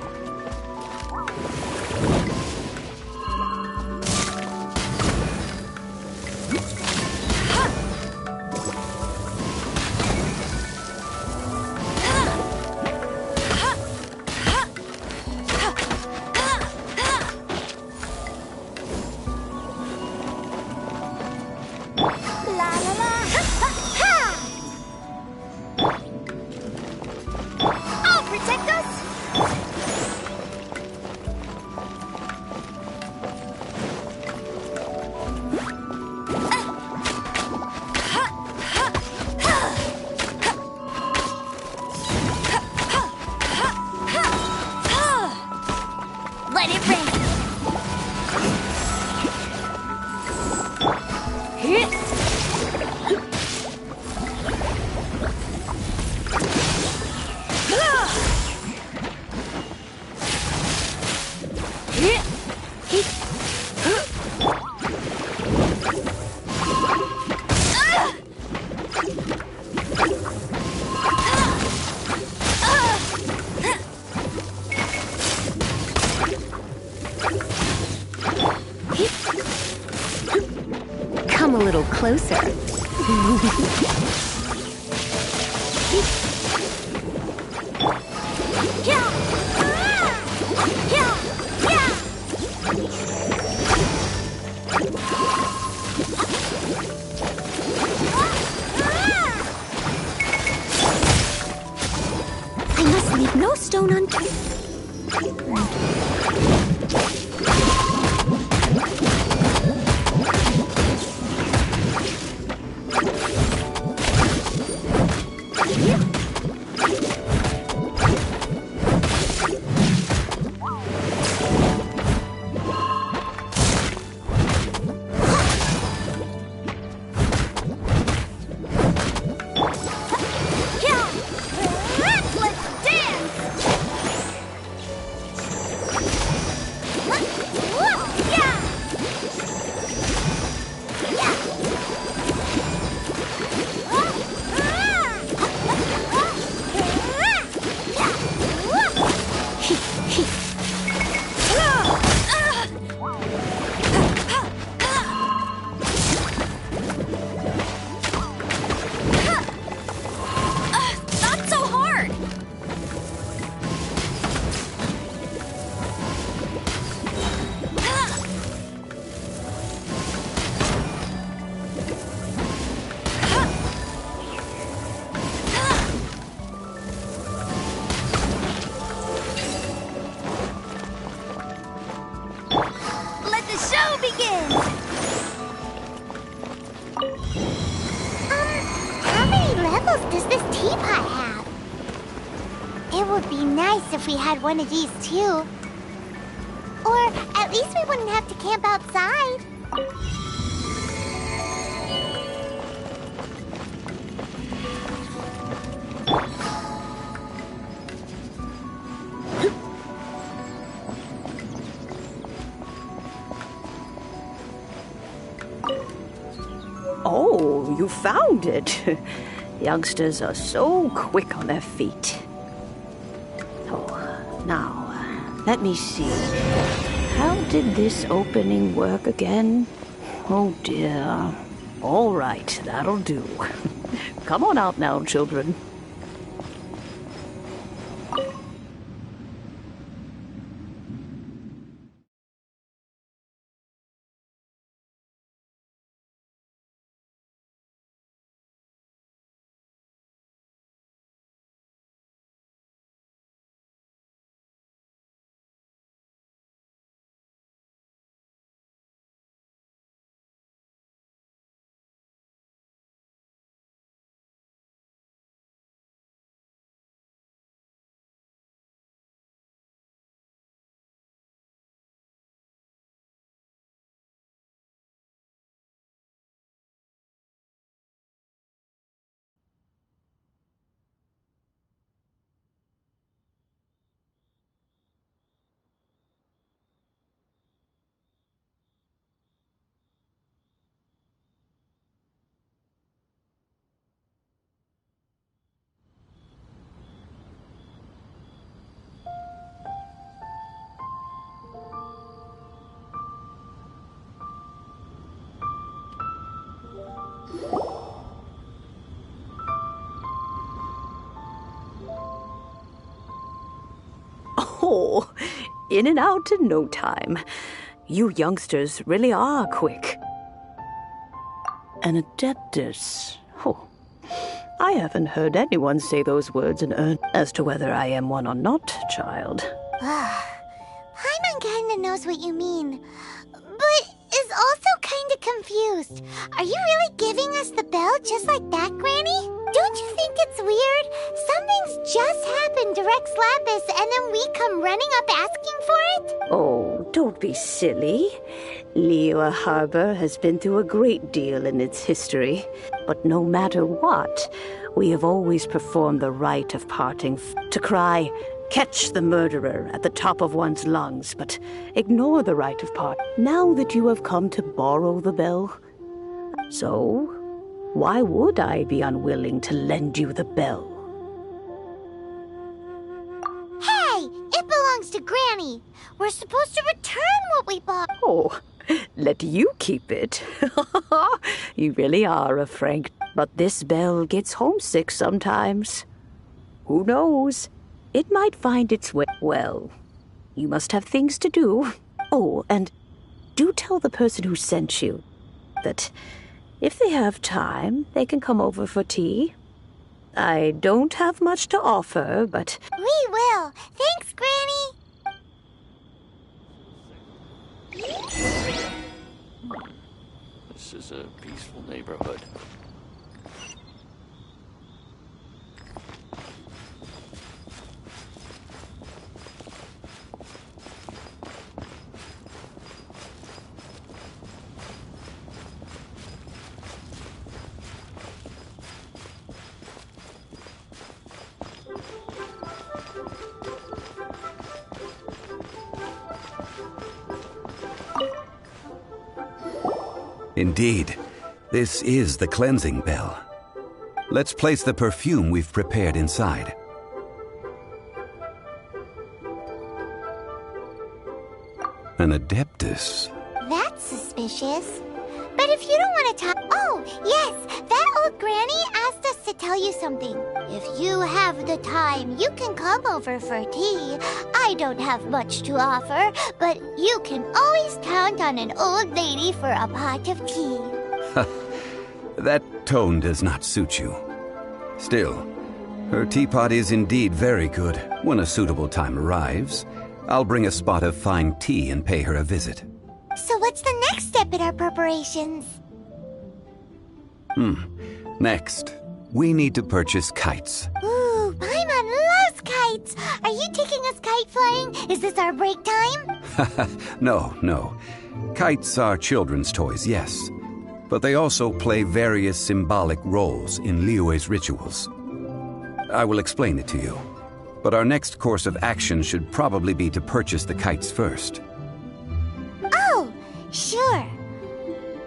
La la la! Ha! I'll protect us! Let it rain! Come a little closer. I must leave no stone unturned. begins! How many levels does this teapot have? It would be nice if we had one of these too. Or at least we wouldn't have to camp outside. Oh, you found it. Youngsters are so quick on their feet. Oh, now, let me see. How did this opening work again? Oh dear. All right, that'll do. Come on out now, children. Oh, in and out in no time. You youngsters really are quick. An adeptus. Oh, I haven't heard anyone say those words in earnest. As to whether I am one or not, child. Paimon kinda knows what you mean, but is also kinda confused. Are you really giving us the bell just like that, Granny? Don't you think it's weird? Something's just happened to Rex Lapis and then we come running up asking for it? Oh, don't be silly. Liyue Harbor has been through a great deal in its history. But no matter what, we have always performed the rite of parting to cry, "Catch the murderer," at the top of one's lungs, but ignore the rite of part. Now that you have come to borrow the bell, so why would I be unwilling to lend you the bell? Hey, it belongs to Granny. We're supposed to return what we bought. Oh, let you keep it. You really are a frank. But this bell gets homesick sometimes. Who knows? It might find its way. Well, you must have things to do. Oh, and do tell the person who sent you that if they have time, they can come over for tea. I don't have much to offer, but... We will. Thanks, Granny. This is a peaceful neighborhood. Indeed, this is the cleansing bell. Let's place the perfume we've prepared inside. An adeptus. That's suspicious. But if you don't want to talk... Oh, yes, that old granny asked us to tell you something. If you have the time, you can come over for tea. I don't have much to offer, but you can always count on an old lady for a pot of tea. That tone does not suit you. Still, her teapot is indeed very good. When a suitable time arrives, I'll bring a spot of fine tea and pay her a visit. So what's the next step in our preparations? Next, we need to purchase kites. Ooh, Paimon loves kites! Are you taking us kite flying? Is this our break time? No. Kites are children's toys, yes. But they also play various symbolic roles in Liyue's rituals. I will explain it to you. But our next course of action should probably be to purchase the kites first. Oh, sure.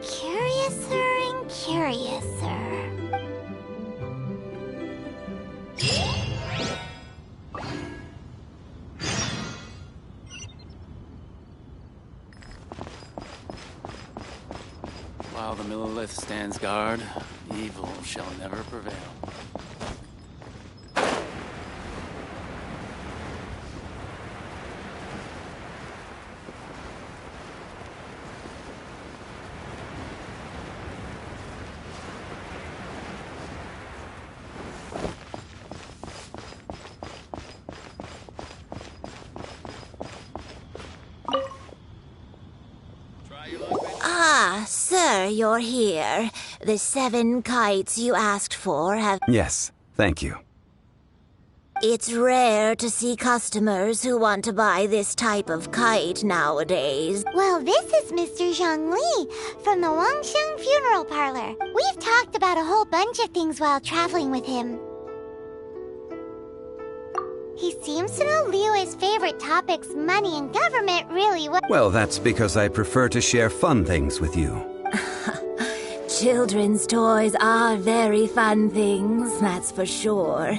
Curiouser and curiouser. While the Millilith stands guard, evil shall never prevail. Ah, sir, you're here. The 7 kites you asked for have... Yes, thank you. It's rare to see customers who want to buy this type of kite nowadays. Well, this is Mr. Zhongli from the Wangsheng Funeral Parlor. We've talked about a whole bunch of things while traveling with him. He seems to know Liyue's favorite topics, money and government, really well. Well, that's because I prefer to share fun things with you. Children's toys are very fun things, that's for sure.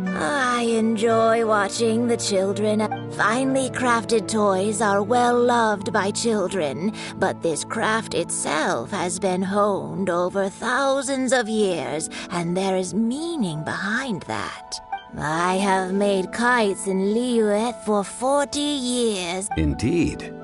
I enjoy watching the children. Finely crafted toys are well loved by children, but this craft itself has been honed over thousands of years, and there is meaning behind that. I have made kites in Liyue for 40 years. Indeed.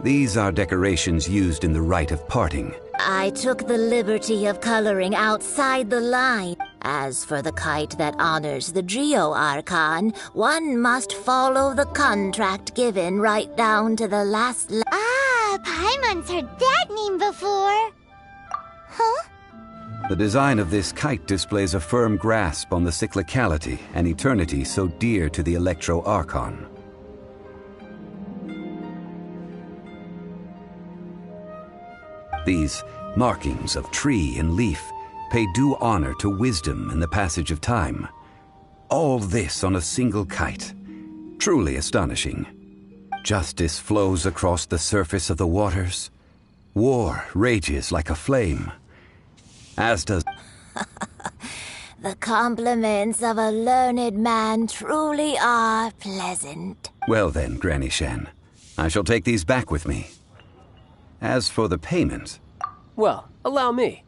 These are decorations used in the rite of parting. I took the liberty of coloring outside the line. As for the kite that honors the Geo Archon, one must follow the contract given right down to the last Paimon's heard that name before. Huh? The design of this kite displays a firm grasp on the cyclicality and eternity so dear to the Electro Archon. These markings of tree and leaf pay due honor to wisdom and the passage of time. All this on a single kite. Truly astonishing. Justice flows across the surface of the waters. War rages like a flame. As does... The compliments of a learned man truly are pleasant. Well then, Granny Shen, I shall take these back with me. As for the payment... Well, allow me.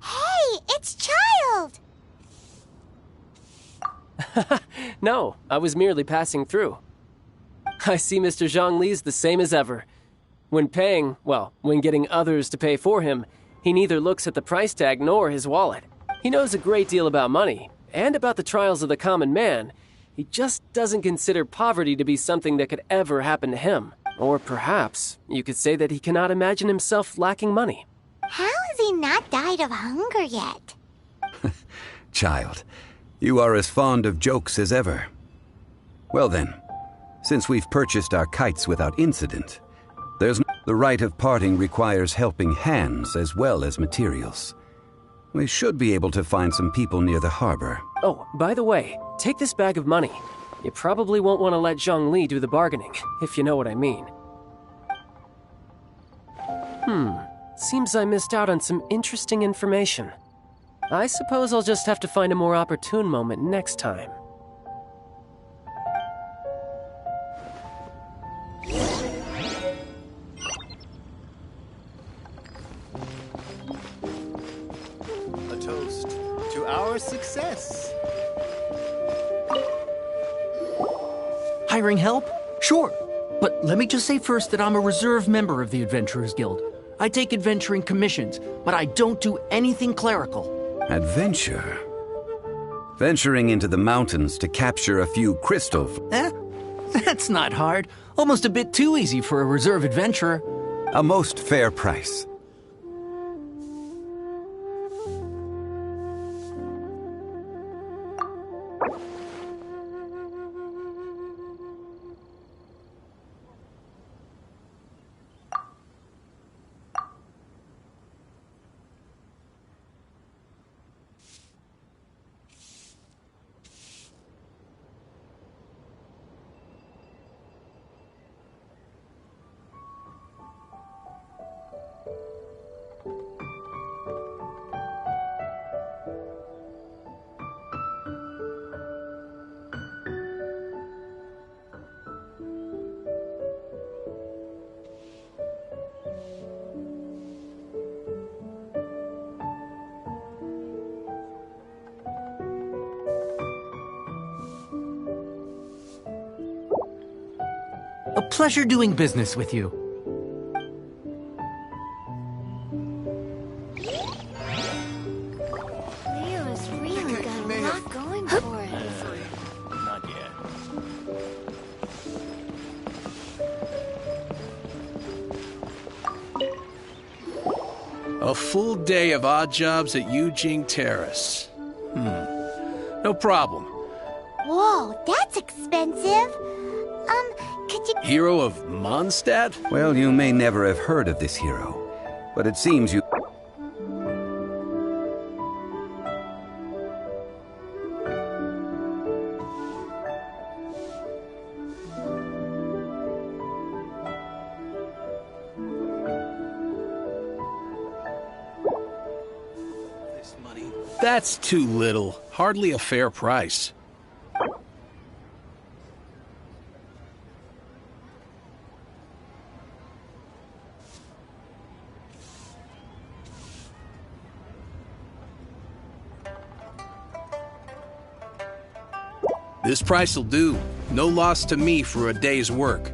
Hey, it's Child! No, I was merely passing through. I see Mr. Zhongli's the same as ever. When paying, well, when getting others to pay for him, he neither looks at the price tag nor his wallet. He knows a great deal about money, and about the trials of the common man. He just doesn't consider poverty to be something that could ever happen to him. Or perhaps you could say that he cannot imagine himself lacking money. How has he not died of hunger yet? Child, you are as fond of jokes as ever. Well then, since we've purchased our kites without incident, the rite of parting requires helping hands as well as materials. We should be able to find some people near the harbor. Oh, by the way, take this bag of money. You probably won't want to let Zhongli do the bargaining, if you know what I mean. Seems I missed out on some interesting information. I suppose I'll just have to find a more opportune moment next time. A toast to our success. Hiring help? Sure. But let me just say first that I'm a reserve member of the Adventurers Guild. I take adventuring commissions, but I don't do anything clerical. Adventure? Venturing into the mountains to capture a few crystal... That's not hard. Almost a bit too easy for a reserve adventurer. A most fair price. A pleasure doing business with you. Leo's really got a lot going for it. Not yet. A full day of odd jobs at Eugene Terrace. No problem. Whoa, that's expensive. Could you... Hero of Mondstadt? Well, you may never have heard of this hero, but it seems you... That's too little. Hardly a fair price. This price'll do. No loss to me for a day's work.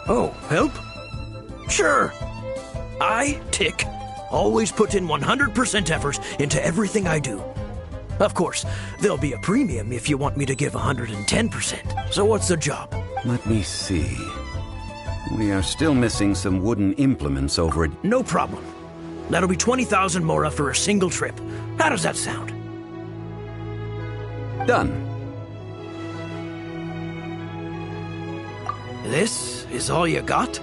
Oh, help? Sure. I, Tick, always put in 100% effort into everything I do. Of course, there'll be a premium if you want me to give 110%. So what's the job? Let me see. We are still missing some wooden implements over at... No problem. That'll be 20,000 mora for a single trip. How does that sound? Done. This is all you got?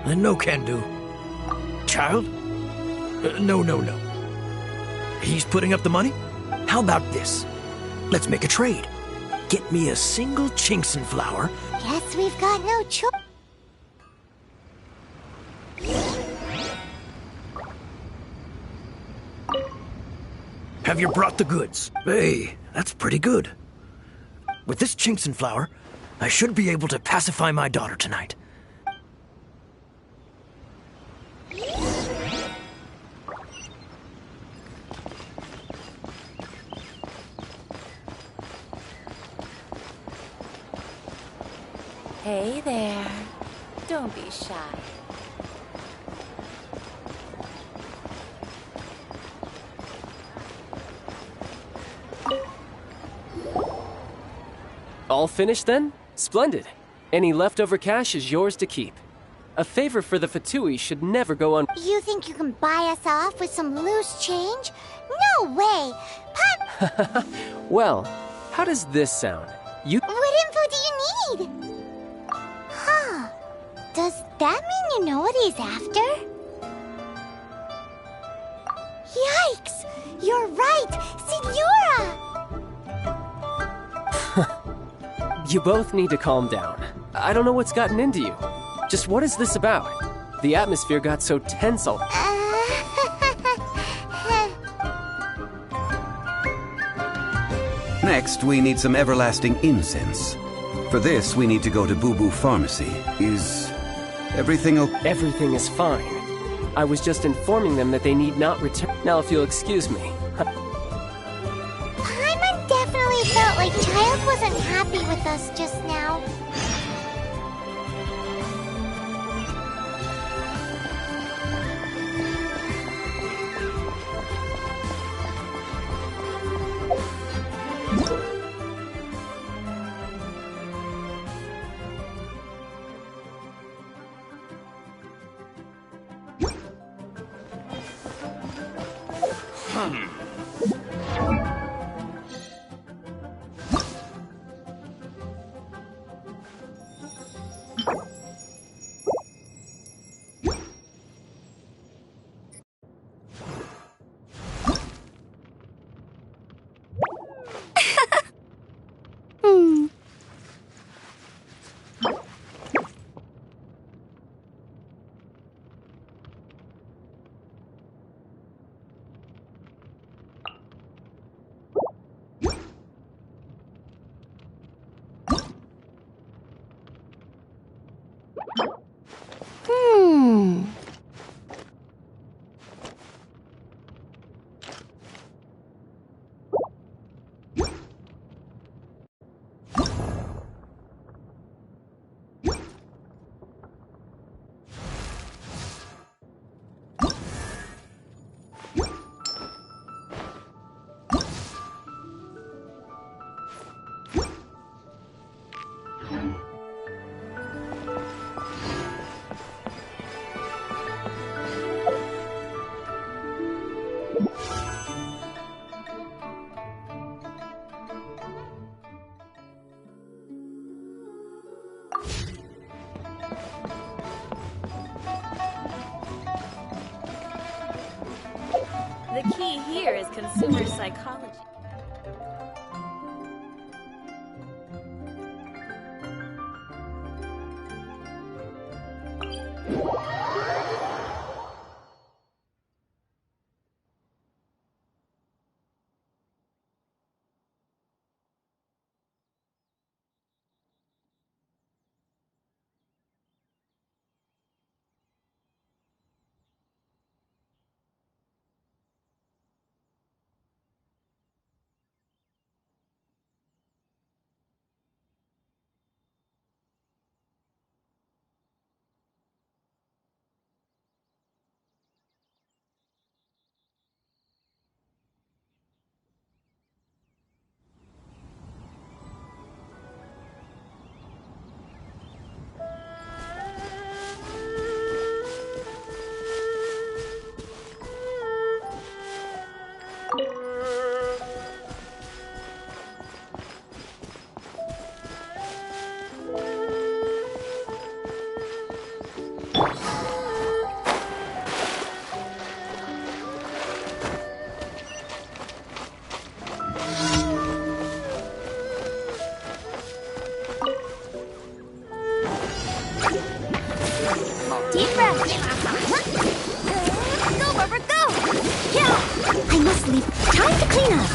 Then no can do. Child? No. He's putting up the money? How about this? Let's make a trade. Get me a single Genshin flower. Guess we've got no choice. Have you brought the goods? Hey, that's pretty good. With this Genshin flower, I should be able to pacify my daughter tonight. Hey there. Don't be shy. All finished then? Splendid. Any leftover cash is yours to keep. A favor for the Fatui should never go un- You think you can buy us off with some loose change? No way! Well, how does this sound? You- What info do you need? Huh. Does that mean you know what he's after? Yikes! You're right! Signora! You both need to calm down. I don't know what's gotten into you. Just what is this about? The atmosphere got so tense all- Next, we need some everlasting incense. For this, we need to go to Boo Boo Pharmacy. Is everything okay? Everything is fine. I was just informing them that they need not return. Now, if you'll excuse me. Paimon definitely The key here is consumer psychology. Deep breath. Go, Barbara, go! Yeah! I must leave. Time to clean up.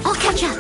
I'll catch up.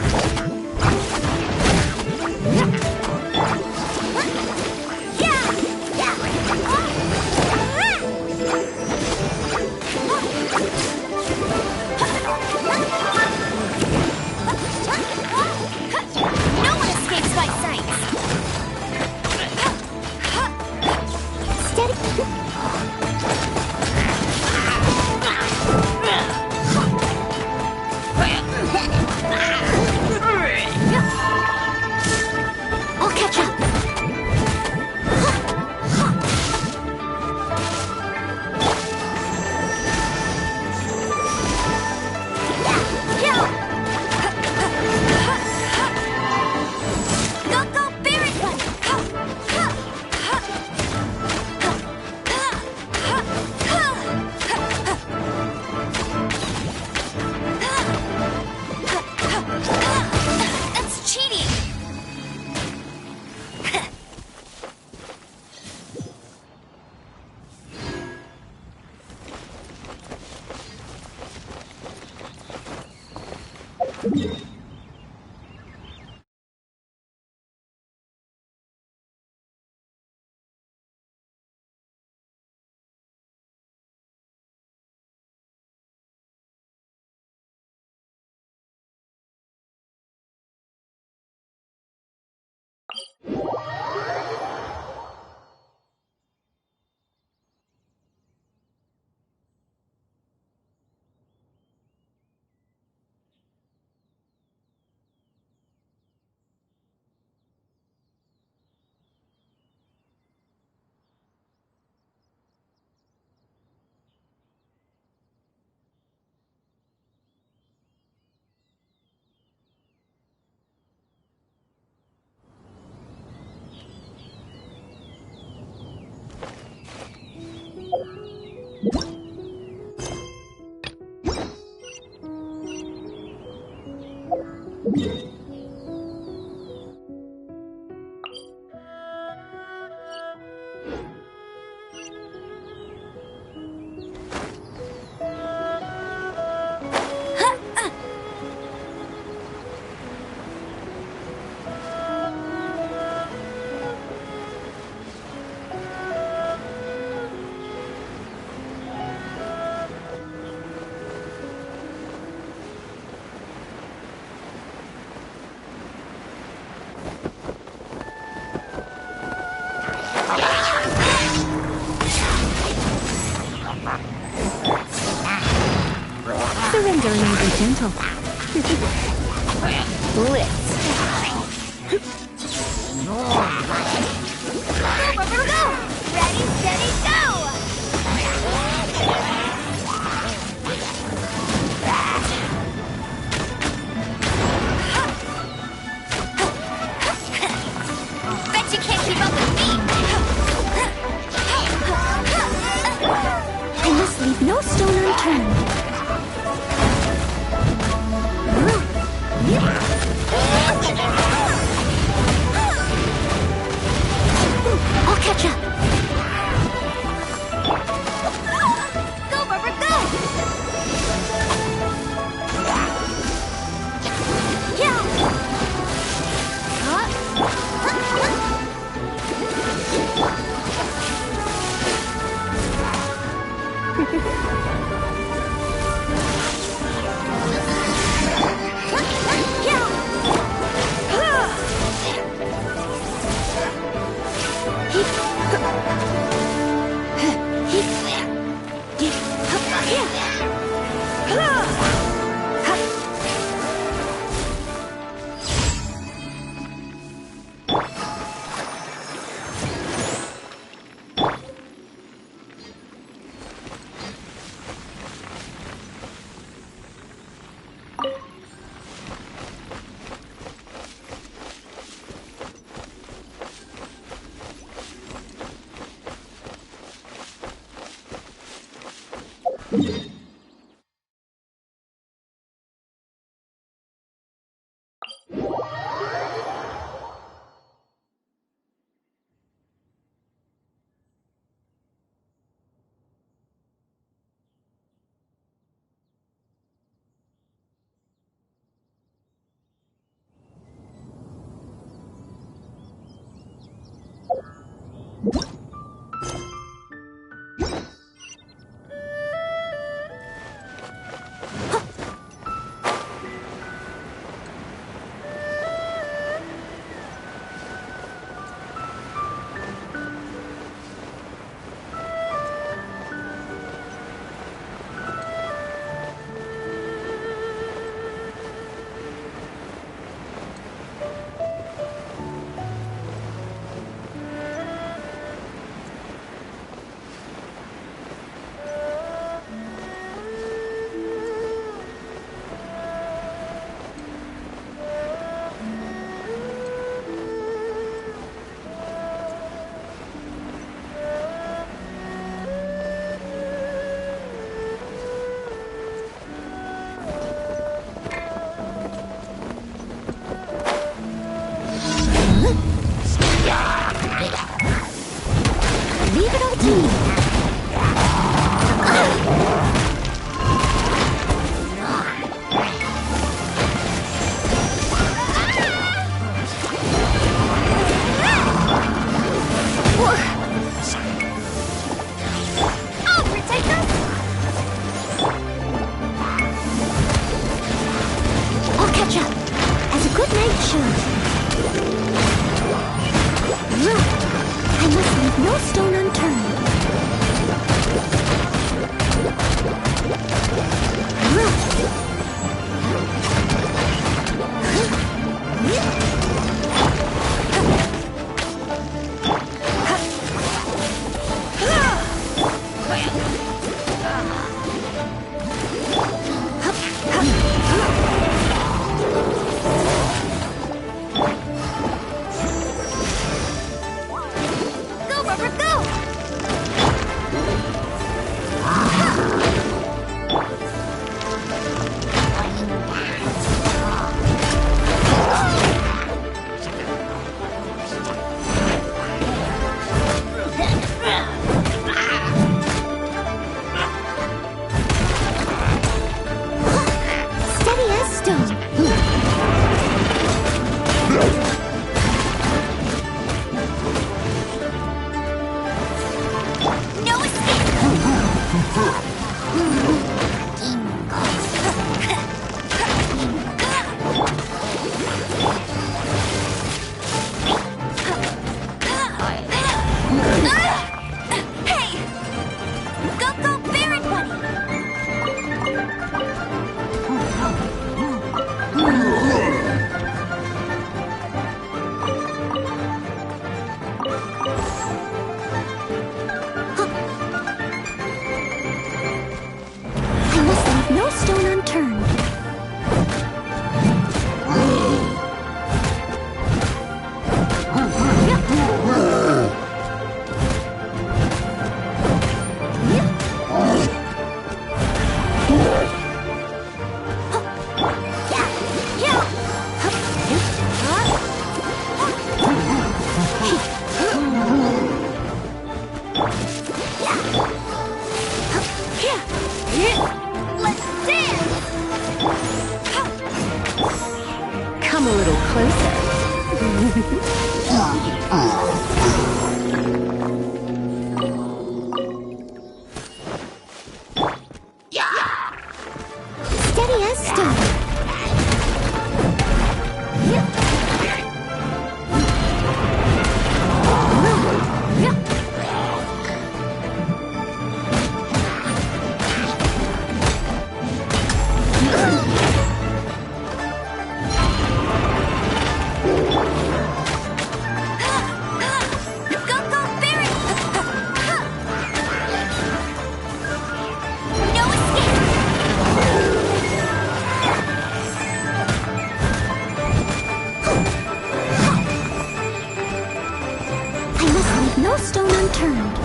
enduring will be gentle. Blitz. Go! Ready, steady, go! Bet you can't keep up with me! I must leave no stone unturned. I'll catch up. Go, Barbara, go! Yeah! Leave it all to me. I'll protect us! I'll catch up, as a good knight should. I must leave no stone unturned. Go, Barbara, go! Steady as stone. No stone unturned.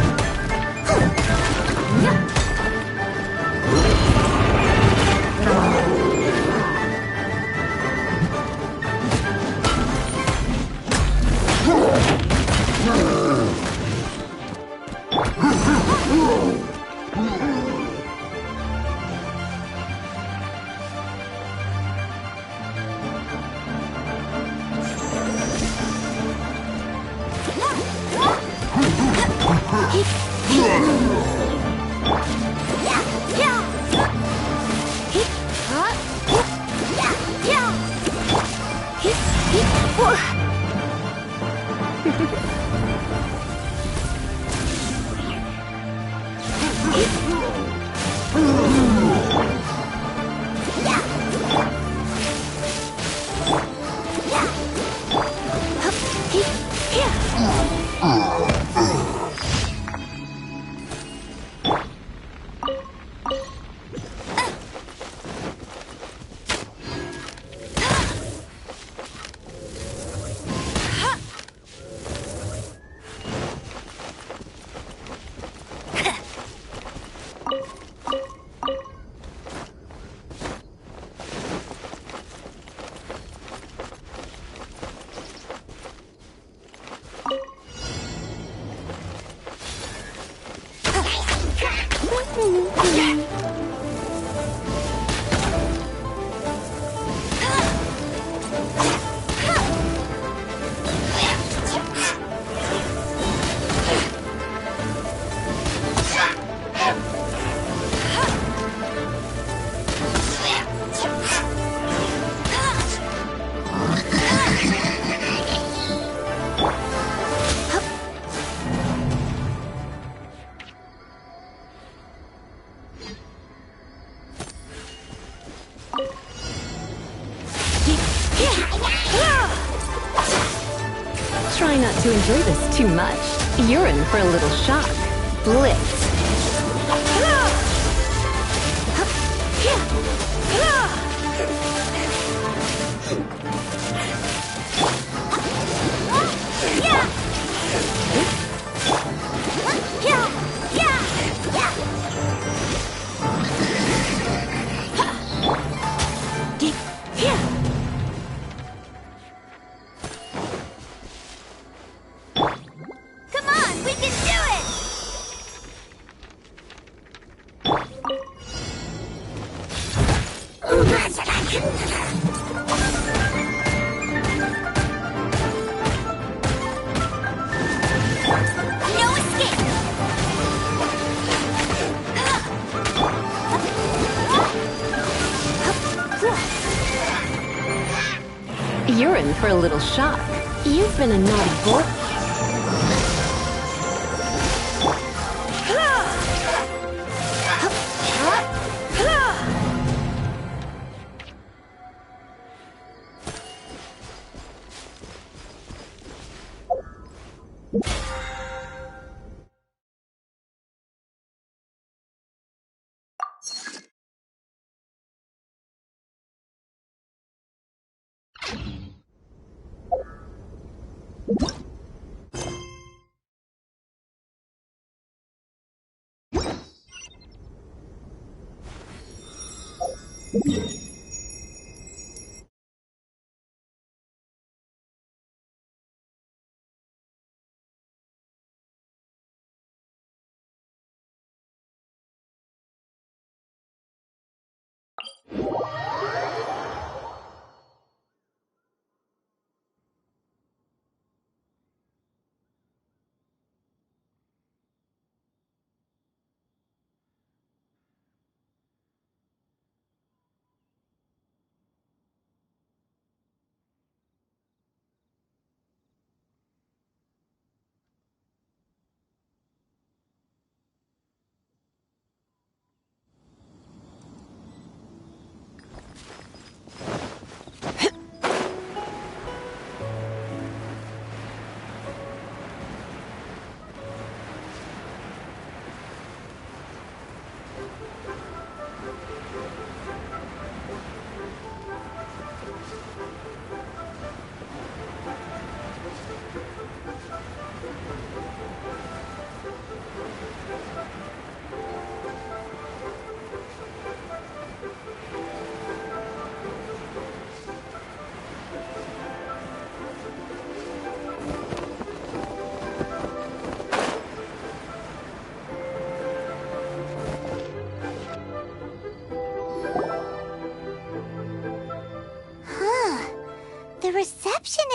Try not to enjoy this too much. You're in for a little shock. Blitz. You're in for a little shock. You've been a naughty boy.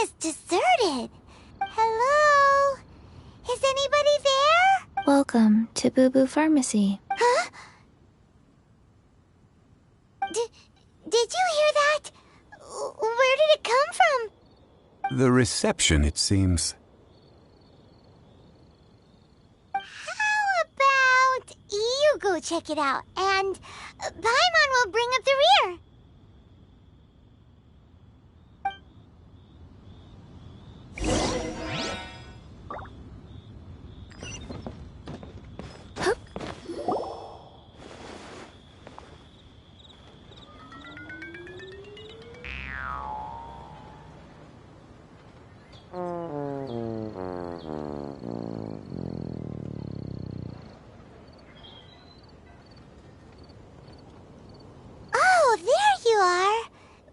is deserted. Hello? Is anybody there? Welcome to Boo Boo Pharmacy. Huh? Did you hear that? Where did it come from? The reception, it seems. How about you go check it out, and Paimon will bring up the rear. Oh, there you are.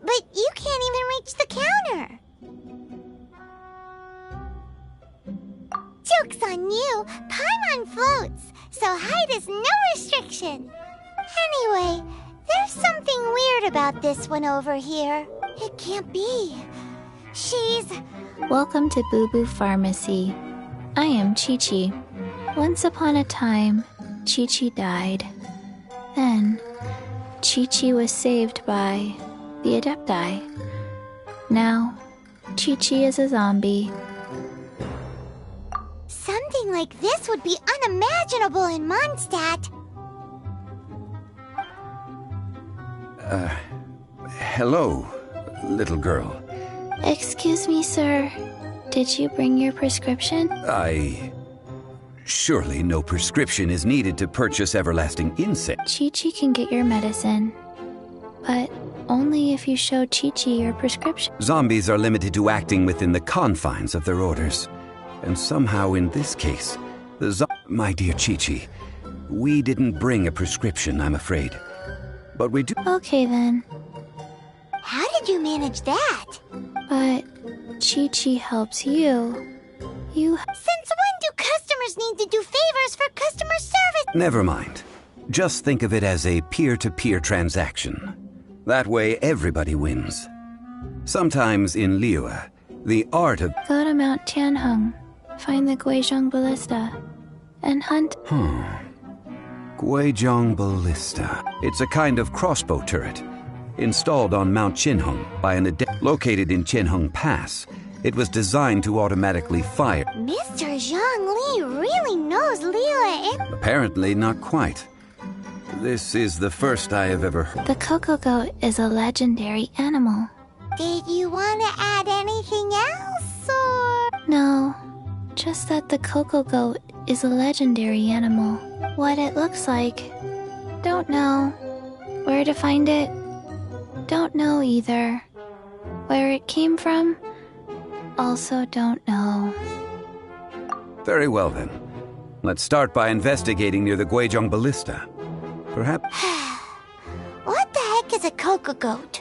But you can't even reach the counter. Joke's on you. Paimon floats, so height is no restriction. Anyway, there's something weird about this one over here. It can't be. She's... Welcome to Boo Boo Pharmacy. I am Chi-Chi. Once upon a time, Chi-Chi died. Then, Chi-Chi was saved by the Adepti. Now, Chi-Chi is a zombie. Something like this would be unimaginable in Mondstadt. Hello, little girl. Excuse me, sir. Did you bring your prescription? Surely no prescription is needed to purchase everlasting insect. Chi-Chi can get your medicine, but only if you show Chi-Chi your prescription. Zombies are limited to acting within the confines of their orders. And somehow in this case, my dear Chi-Chi, we didn't bring a prescription, I'm afraid. But we do... Okay, then. How did you manage that? But Chi-Chi helps you. Since when do customers need to do favors for customer service? Never mind. Just think of it as a peer-to-peer transaction. That way everybody wins. Sometimes in Liyue, the art of... Go to Mount Tianheng, find the Guizhong Ballista, and hunt... Guizhong Ballista. It's a kind of crossbow turret, installed on Mount Qinheng by an adept located in Qinheng Pass. It was designed to automatically fire. Mr. Zhang Li really knows Liyue. Apparently not quite. This is the first I have ever heard. The Coco Goat is a legendary animal. Did you want to add anything else, or...? No, just that the Coco Goat is a legendary animal. What it looks like, don't know. Where to find it, don't know either. Where it came from, also don't know. Very well then. Let's start by investigating near the Guizhong Ballista. Perhaps... What the heck is a Coco Goat?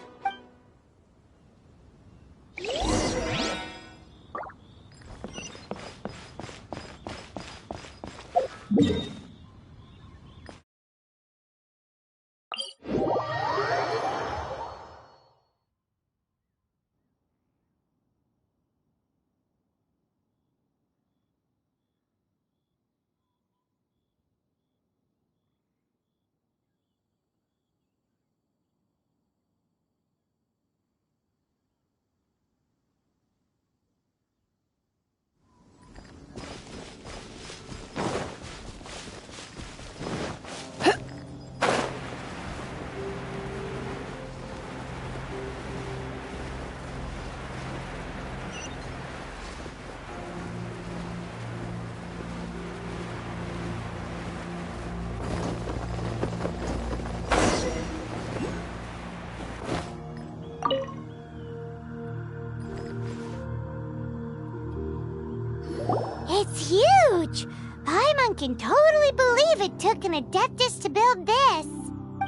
It's huge! Paimon can totally believe it took an Adeptus to build this.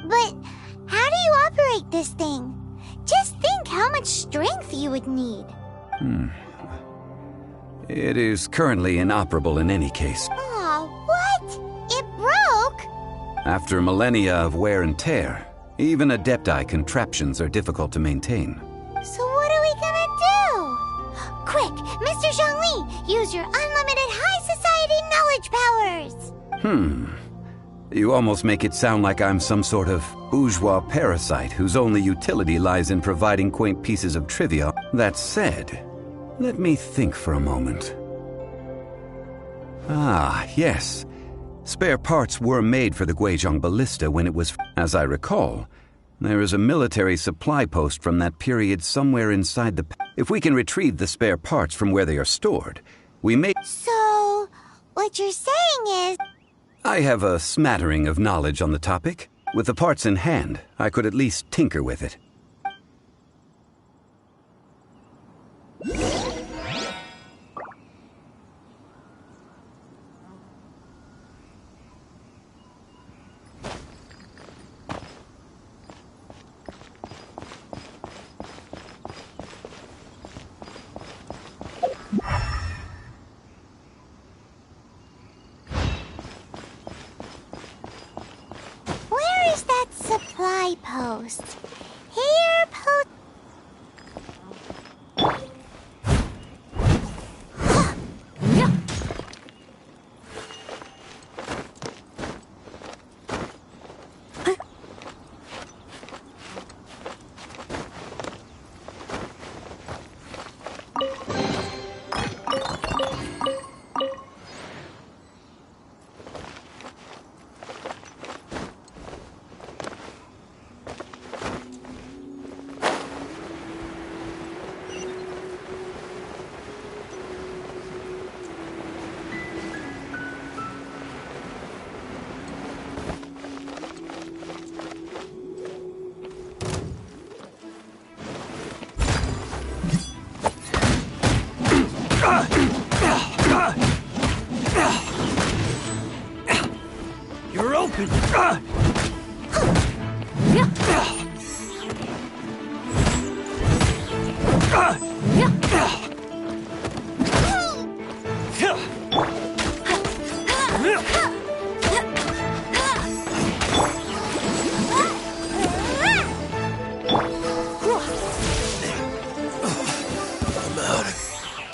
But how do you operate this thing? Just think how much strength you would need. It is currently inoperable in any case. Aw, what? It broke? After millennia of wear and tear, even Adepti contraptions are difficult to maintain. So what are we gonna do? unlimited high society knowledge powers. You almost make it sound like I'm some sort of bourgeois parasite whose only utility lies in providing quaint pieces of trivia. That said, let me think for a moment. Ah, yes. Spare parts were made for the Guizhong ballista when it was... As I recall, there is a military supply post from that period somewhere inside the... If we can retrieve the spare parts from where they are stored, we may... So, what you're saying is... I have a smattering of knowledge on the topic. With the parts in hand, I could at least tinker with it. Where is that supply post? Here, post... You're open!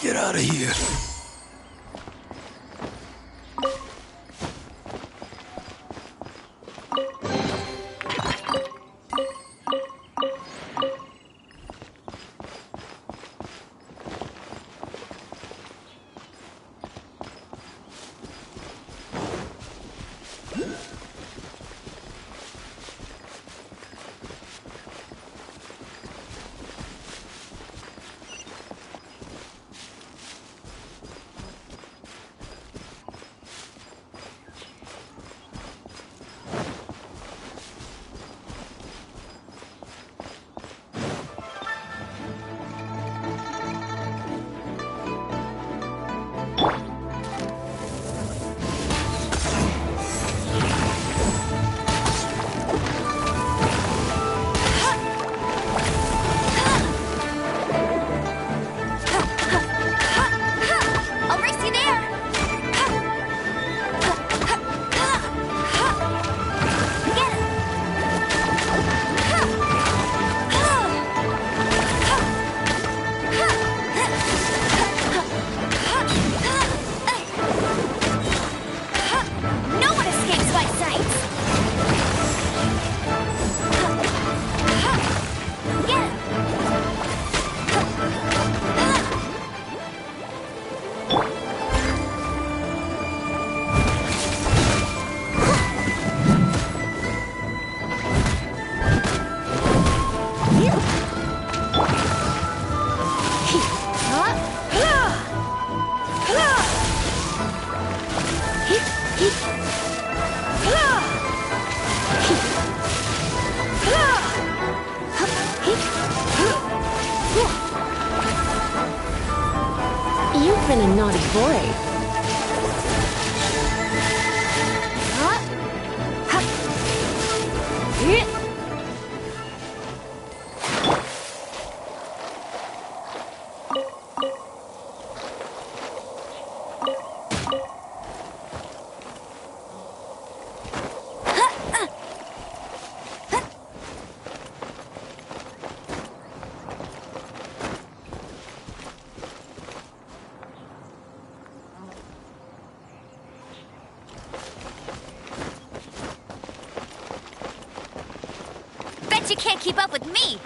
Get out of here. You've been a naughty boy. She can't keep up with me!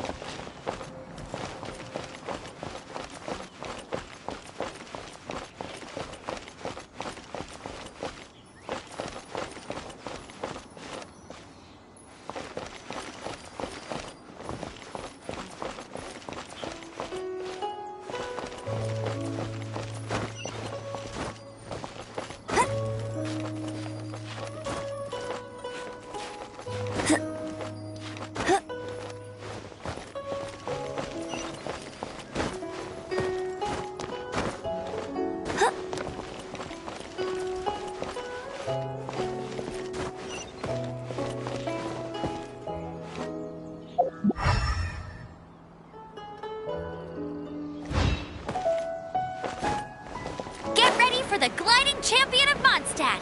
For the gliding champion of Mondstadt!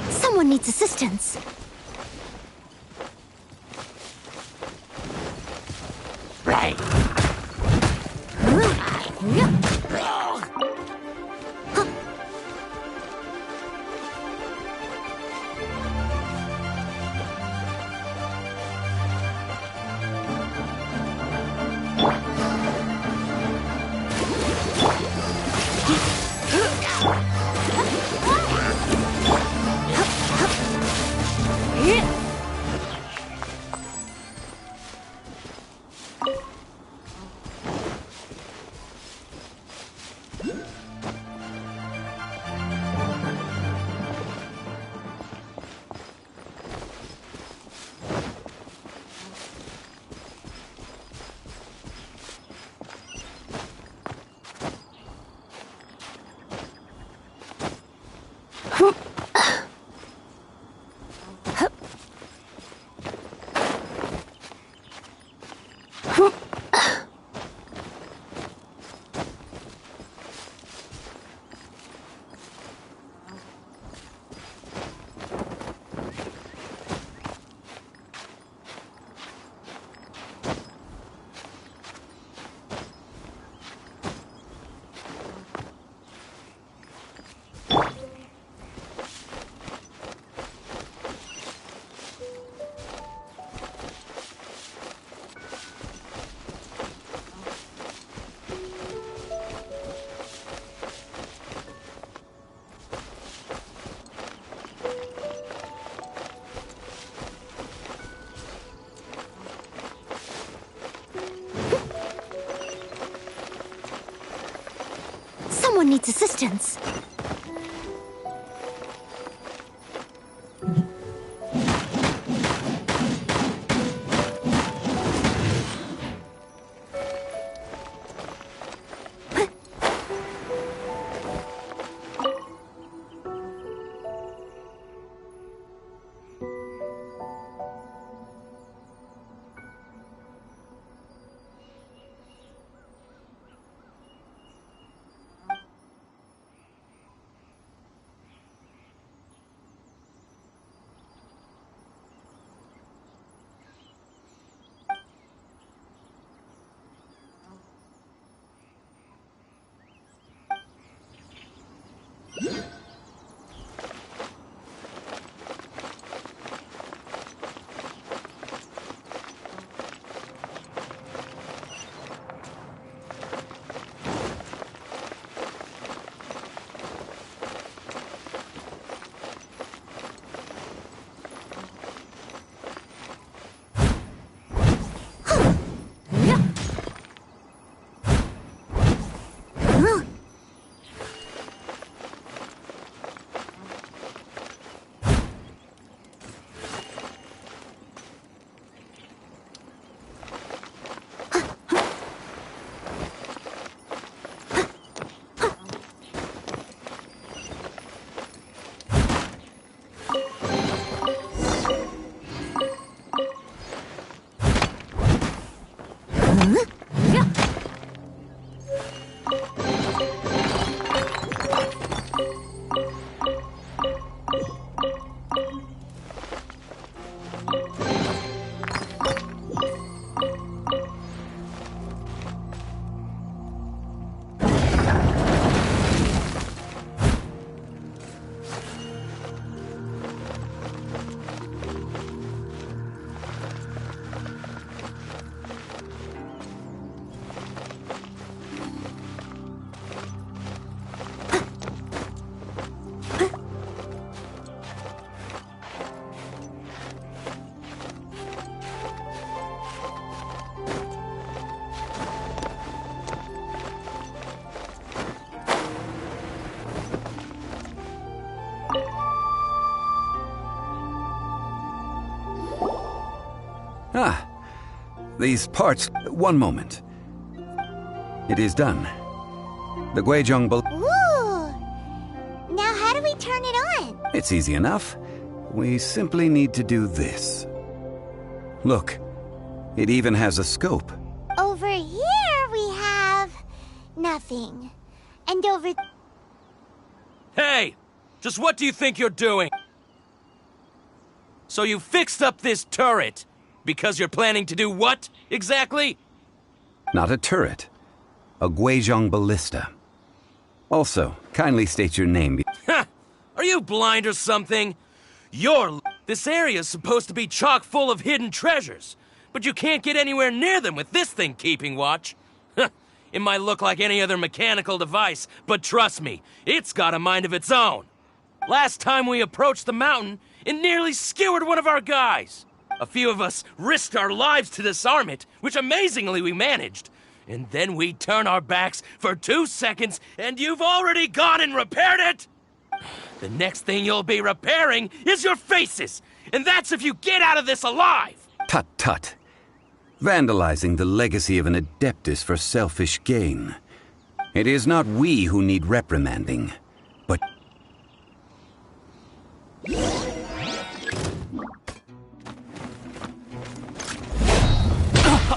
Someone needs assistance. Right. Someone needs assistance. Ah, these parts... One moment. It is done. The Guizhong Ball... Ooh! Now how do we turn it on? It's easy enough. We simply need to do this. Look, it even has a scope. Over here we have... nothing. And over... Hey! Just what do you think you're doing? So you fixed up this turret because you're planning to do what, exactly? Not a turret. A Guizhong ballista. Also, kindly state your name. Ha! Are you blind or something? This area's supposed to be chock full of hidden treasures, but you can't get anywhere near them with this thing keeping watch. It might look like any other mechanical device, but trust me, it's got a mind of its own. Last time we approached the mountain, it nearly skewered one of our guys. A few of us risked our lives to disarm it, which amazingly we managed. And then we turn our backs for 2 seconds, and you've already gone and repaired it? The next thing you'll be repairing is your faces, and that's if you get out of this alive! Tut tut. Vandalizing the legacy of an Adeptus for selfish gain. It is not we who need reprimanding, but...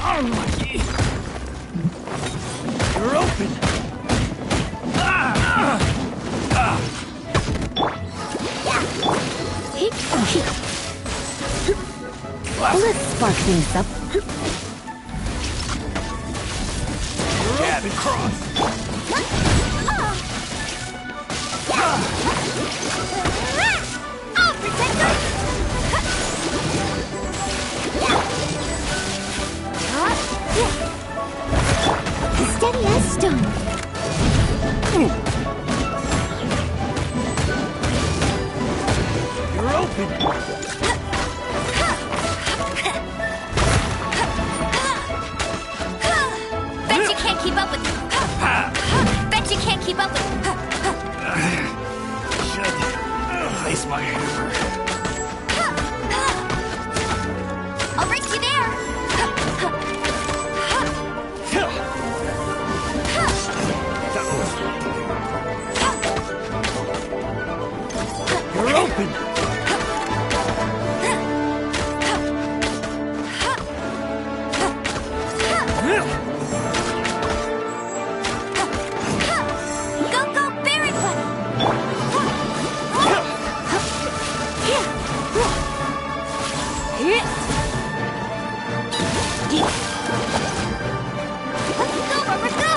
Unlucky! You're open! Let's spark things up. Jab and cross! Oh, protector! Steady as stone. You're open! Bet you can't keep up with Bet you can't keep up with Should place my hammer. I'll break you there. You're open! Go, berry bunny. Go, rubber, go.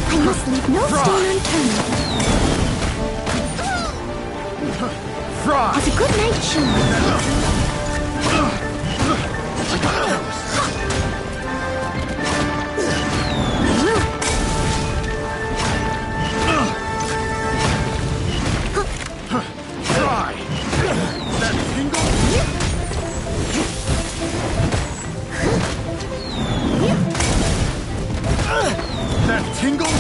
I must leave no stone unturned. As a good night shield. Try! That tingle? That tingle?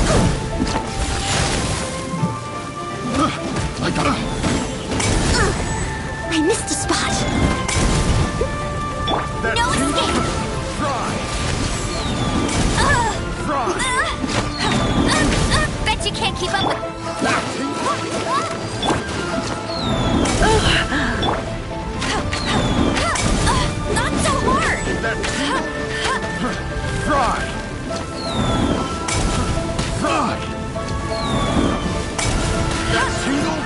I got it. I missed a spot. No escape. Bet you can't keep up with. Not so hard. Fry. That tingle?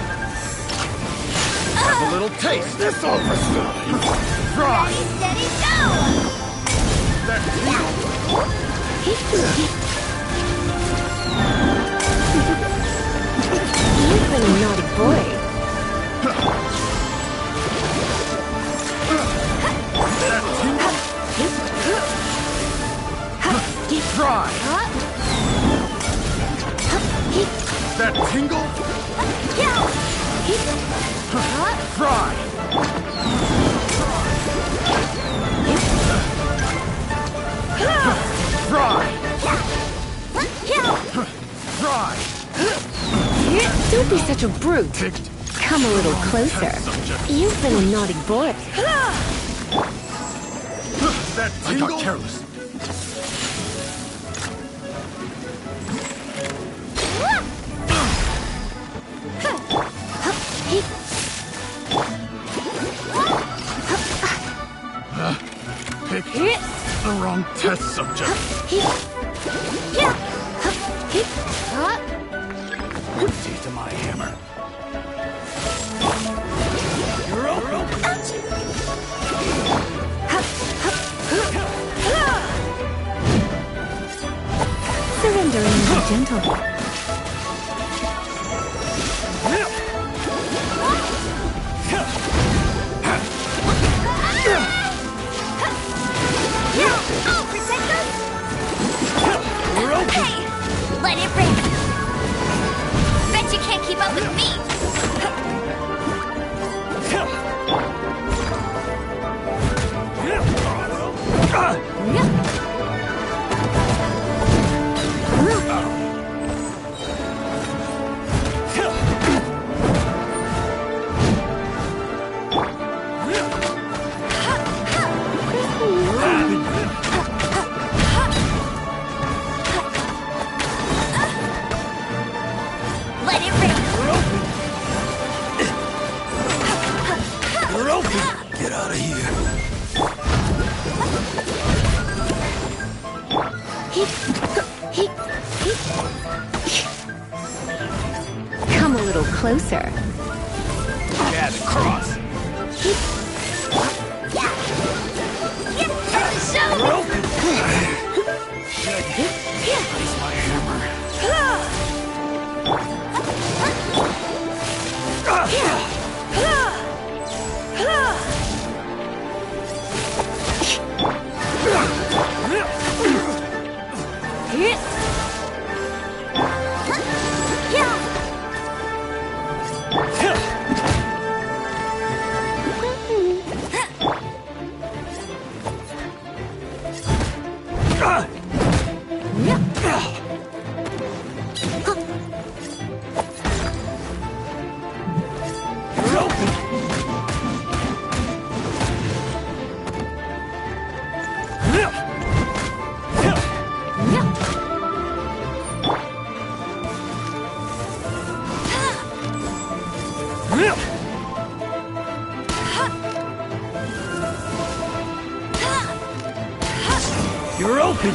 Have a little taste. This overstood. Fry. Ready, steady, go. That tingle? You've been a naughty boy. That tingle? Fry. That tingle? Fry. Fry. Fry. Don't be such a brute. Come a little closer. You've been a naughty boy. That tingle? I got careless. Picked the wrong test subject. Teeth to my hammer. You're open. Surrendering is gentle. I'll protect them. Hey, let it rip. Bet you can't keep up with me. Let it rip. You're open. Get out of here. Come a little closer. Yeah, the cross. You're open. Raise my hammer. You're open.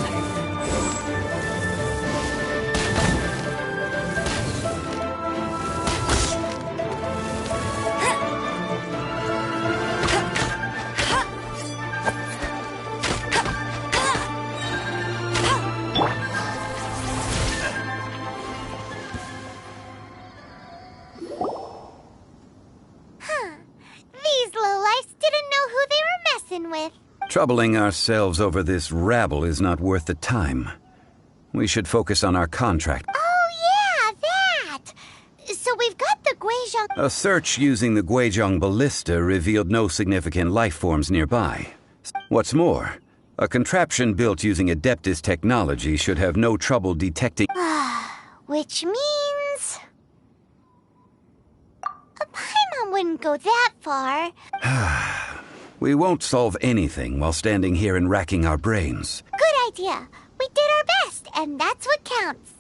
These lowlifes didn't know who they were messing with. Troubling ourselves over this rabble is not worth the time. We should focus on our contract. Oh, yeah, that! So we've got the Guizhong... A search using the Guizhong ballista revealed no significant life forms nearby. What's more, a contraption built using Adeptus technology should have no trouble detecting... Which means... Paimon wouldn't go that far. We won't solve anything while standing here and racking our brains. Good idea. We did our best, and that's what counts.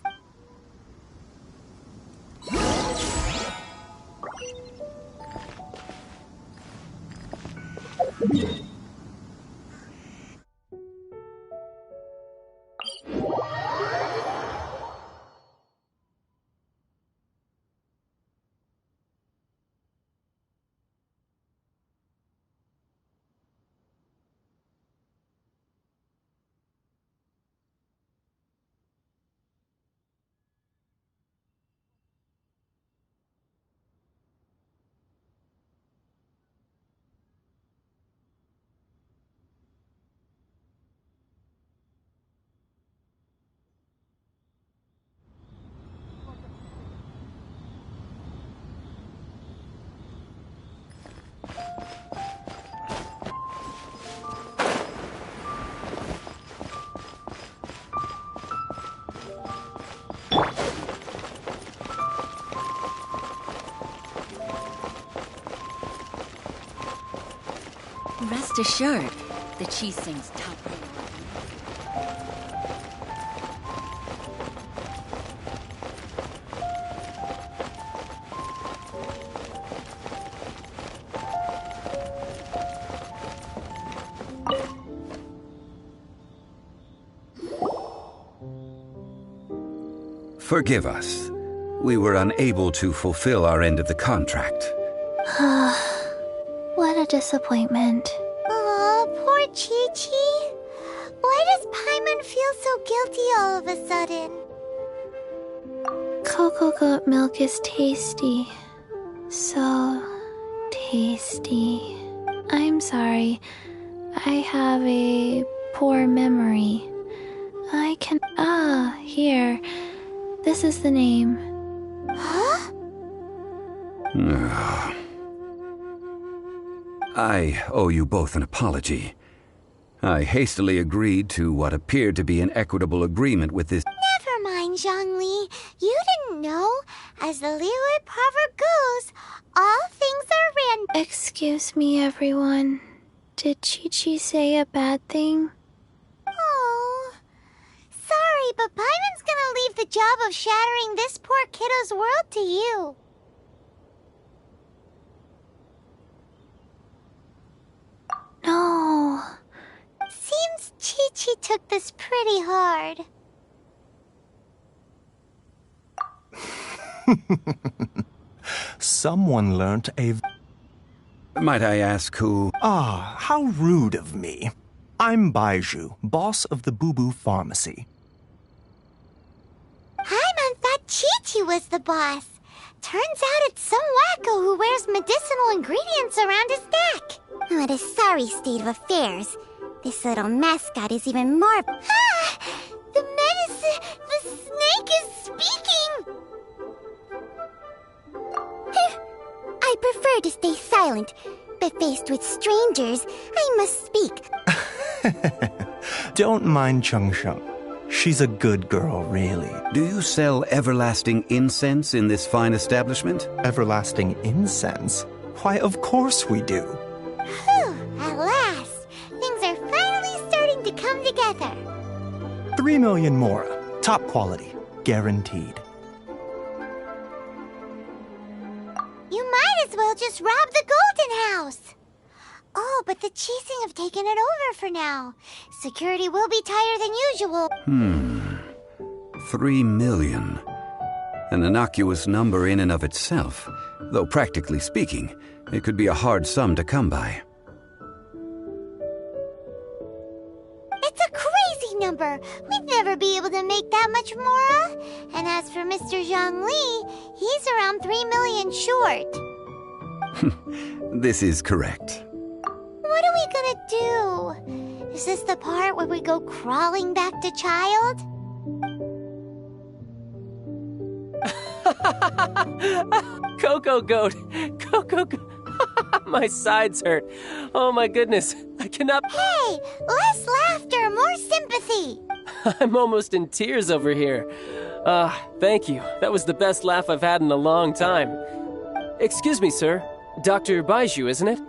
Rest assured, the cheese sings top priority. Forgive us. We were unable to fulfill our end of the contract. What a disappointment. Aw, poor Chi-Chi. Why does Paimon feel so guilty all of a sudden? Cocoa goat milk is tasty. So tasty. I'm sorry. I have a poor memory. I can... here. This is the name. Huh? I owe you both an apology. I hastily agreed to what appeared to be an equitable agreement with this... Never mind, Zhongli. You didn't know. As the Liyue proverb goes, all things are random. Excuse me, everyone. Did Chi-Chi say a bad thing? Oh. Sorry, but Paimon's gonna leave the job of shattering this poor kiddo's world to you. No. Seems Chi-Chi took this pretty hard. Someone learnt a... Might I ask who... Ah, how rude of me. I'm Baiju, boss of the Boo Boo Pharmacy. Paimon thought Chi-Chi was the boss. Turns out it's some wacko who wears medicinal ingredients around his neck. What a sorry state of affairs. This little mascot is even more... Ah! The medicine... The snake is speaking! I prefer to stay silent, but faced with strangers, I must speak. Don't mind Chung Sheng. She's a good girl, really. Do you sell everlasting incense in this fine establishment? Everlasting incense? Why, of course we do. Whew, at last. Things are finally starting to come together. 3 million more. Top quality. Guaranteed. You might as well just rob the Golden House. Oh, but the Cheesing have taken it over for now. Security will be tighter than usual. 3 million. An innocuous number in and of itself, though practically speaking, it could be a hard sum to come by. It's a crazy number. We'd never be able to make that much more. And as for Mr. Zhongli, he's around 3 million short. This is correct. What are we gonna do? Is this the part where we go crawling back to child? Cocoa goat! Cocoa goat! My sides hurt. Oh my goodness. I cannot... Hey! Less laughter, more sympathy! I'm almost in tears over here. Thank you. That was the best laugh I've had in a long time. Excuse me, sir. Dr. Baiju, isn't it?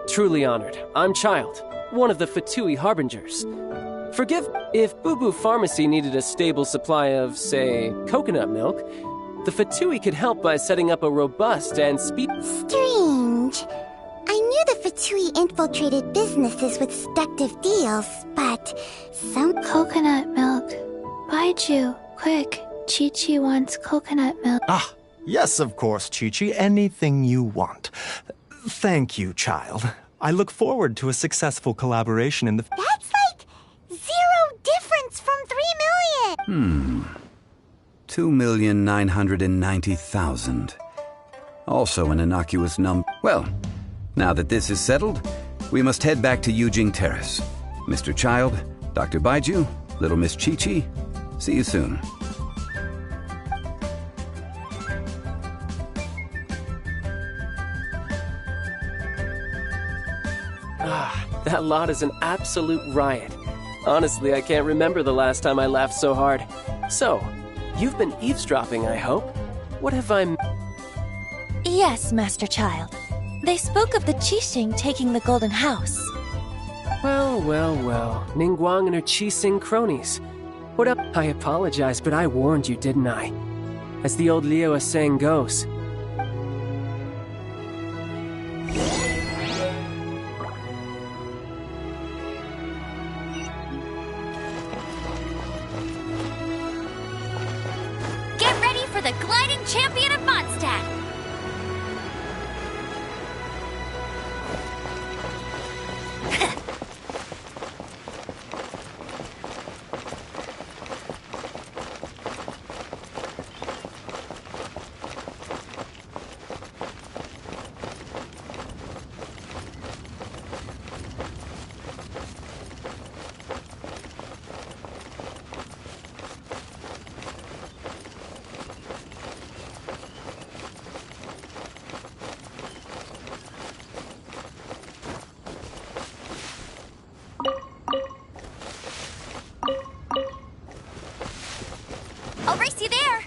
Truly honored. I'm Child, one of the Fatui Harbingers. Forgive if Boo Boo Pharmacy needed a stable supply of, say, coconut milk. The Fatui could help by setting up a robust and Strange. I knew the Fatui infiltrated businesses with seductive deals, but some coconut milk. Baiju, quick. Chi-Chi wants coconut milk. Ah, yes, of course, Chi-Chi. Anything you want. Thank you, Child. I look forward to a successful collaboration in the... That's like 0 difference from 3 million. 2,990,000. Also an innocuous number. Well, now that this is settled, we must head back to Yujing Terrace. Mr. Child, Dr. Baiju, Little Miss Chi-Chi, see you soon. That lot is an absolute riot. Honestly, I can't remember the last time I laughed so hard. So, you've been eavesdropping, I hope. What have I... Yes, Master Child. They spoke of the Qixing taking the Golden House. Well. Ningguang and her Qixing cronies. What up? I apologize, but I warned you, didn't I? As the old Liu saying goes. Get ready for the gliding champion of Mondstadt! I'll race you there!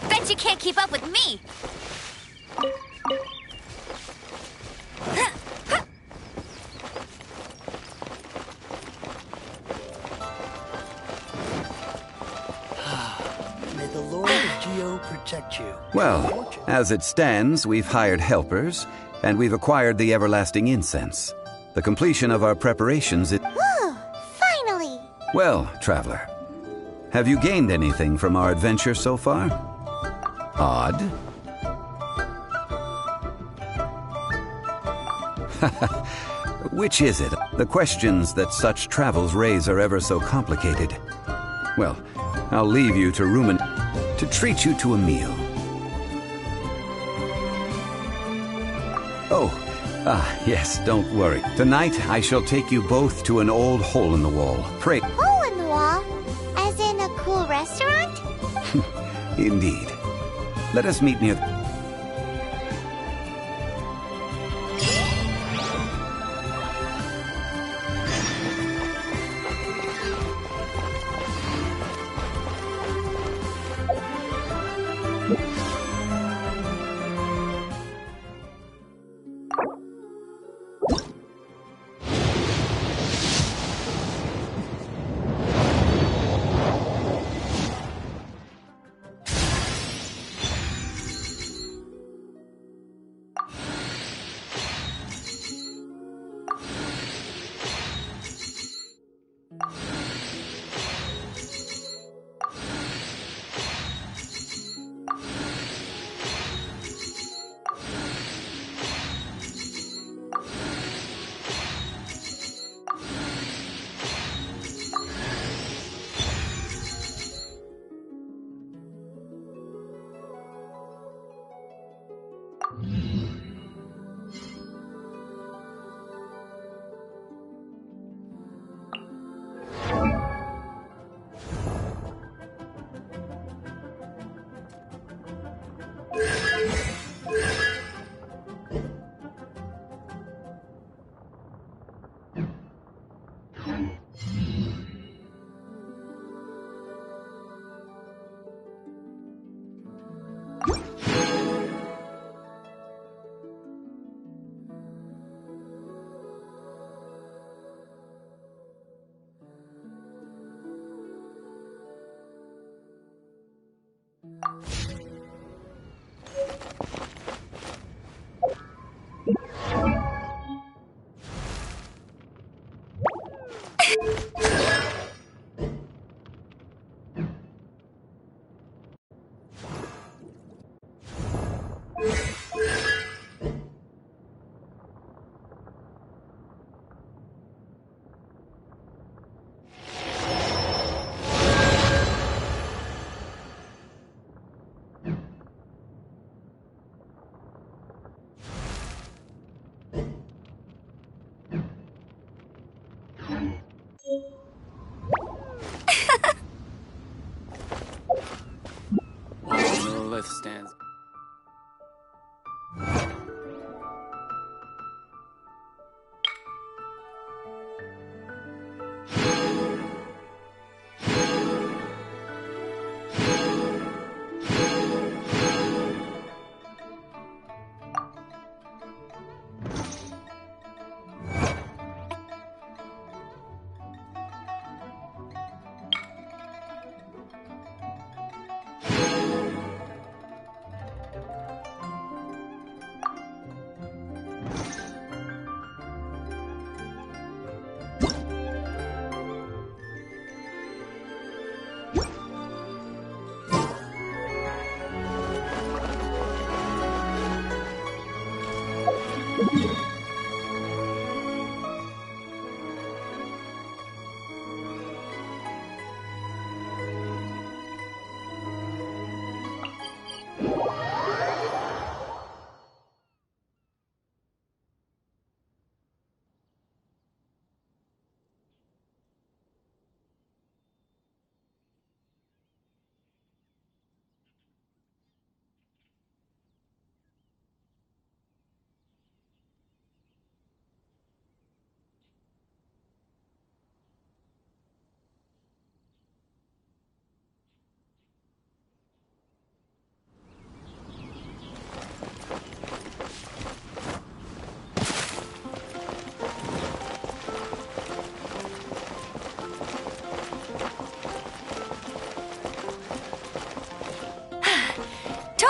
Bet you can't keep up with me! May the Lord of Geo protect you. Well, as it stands, we've hired helpers, and we've acquired the everlasting incense. The completion of our preparations is... Whew, finally! Well, Traveler, have you gained anything from our adventure so far? Odd. Which is it? The questions that such travels raise are ever so complicated. Well, I'll leave you to to treat you to a meal. Oh, yes, don't worry. Tonight, I shall take you both to an old hole-in-the-wall. Pray... Hole in the wall? As in a cool restaurant? Indeed. Let us meet near...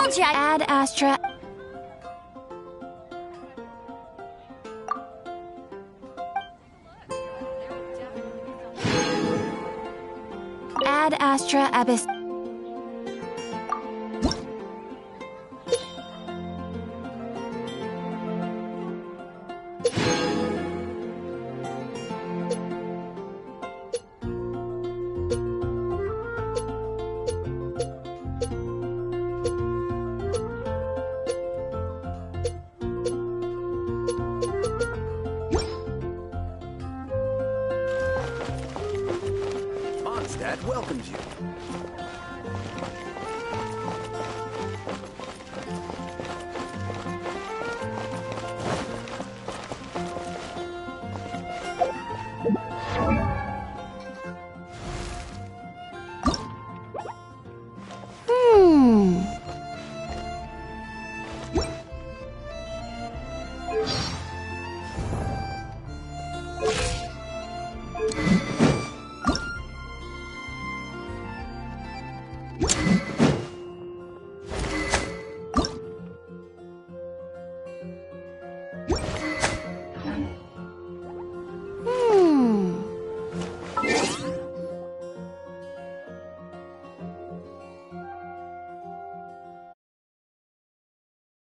told you Ad Astra. Ad Astra Abyss. Mondstadt welcomes you.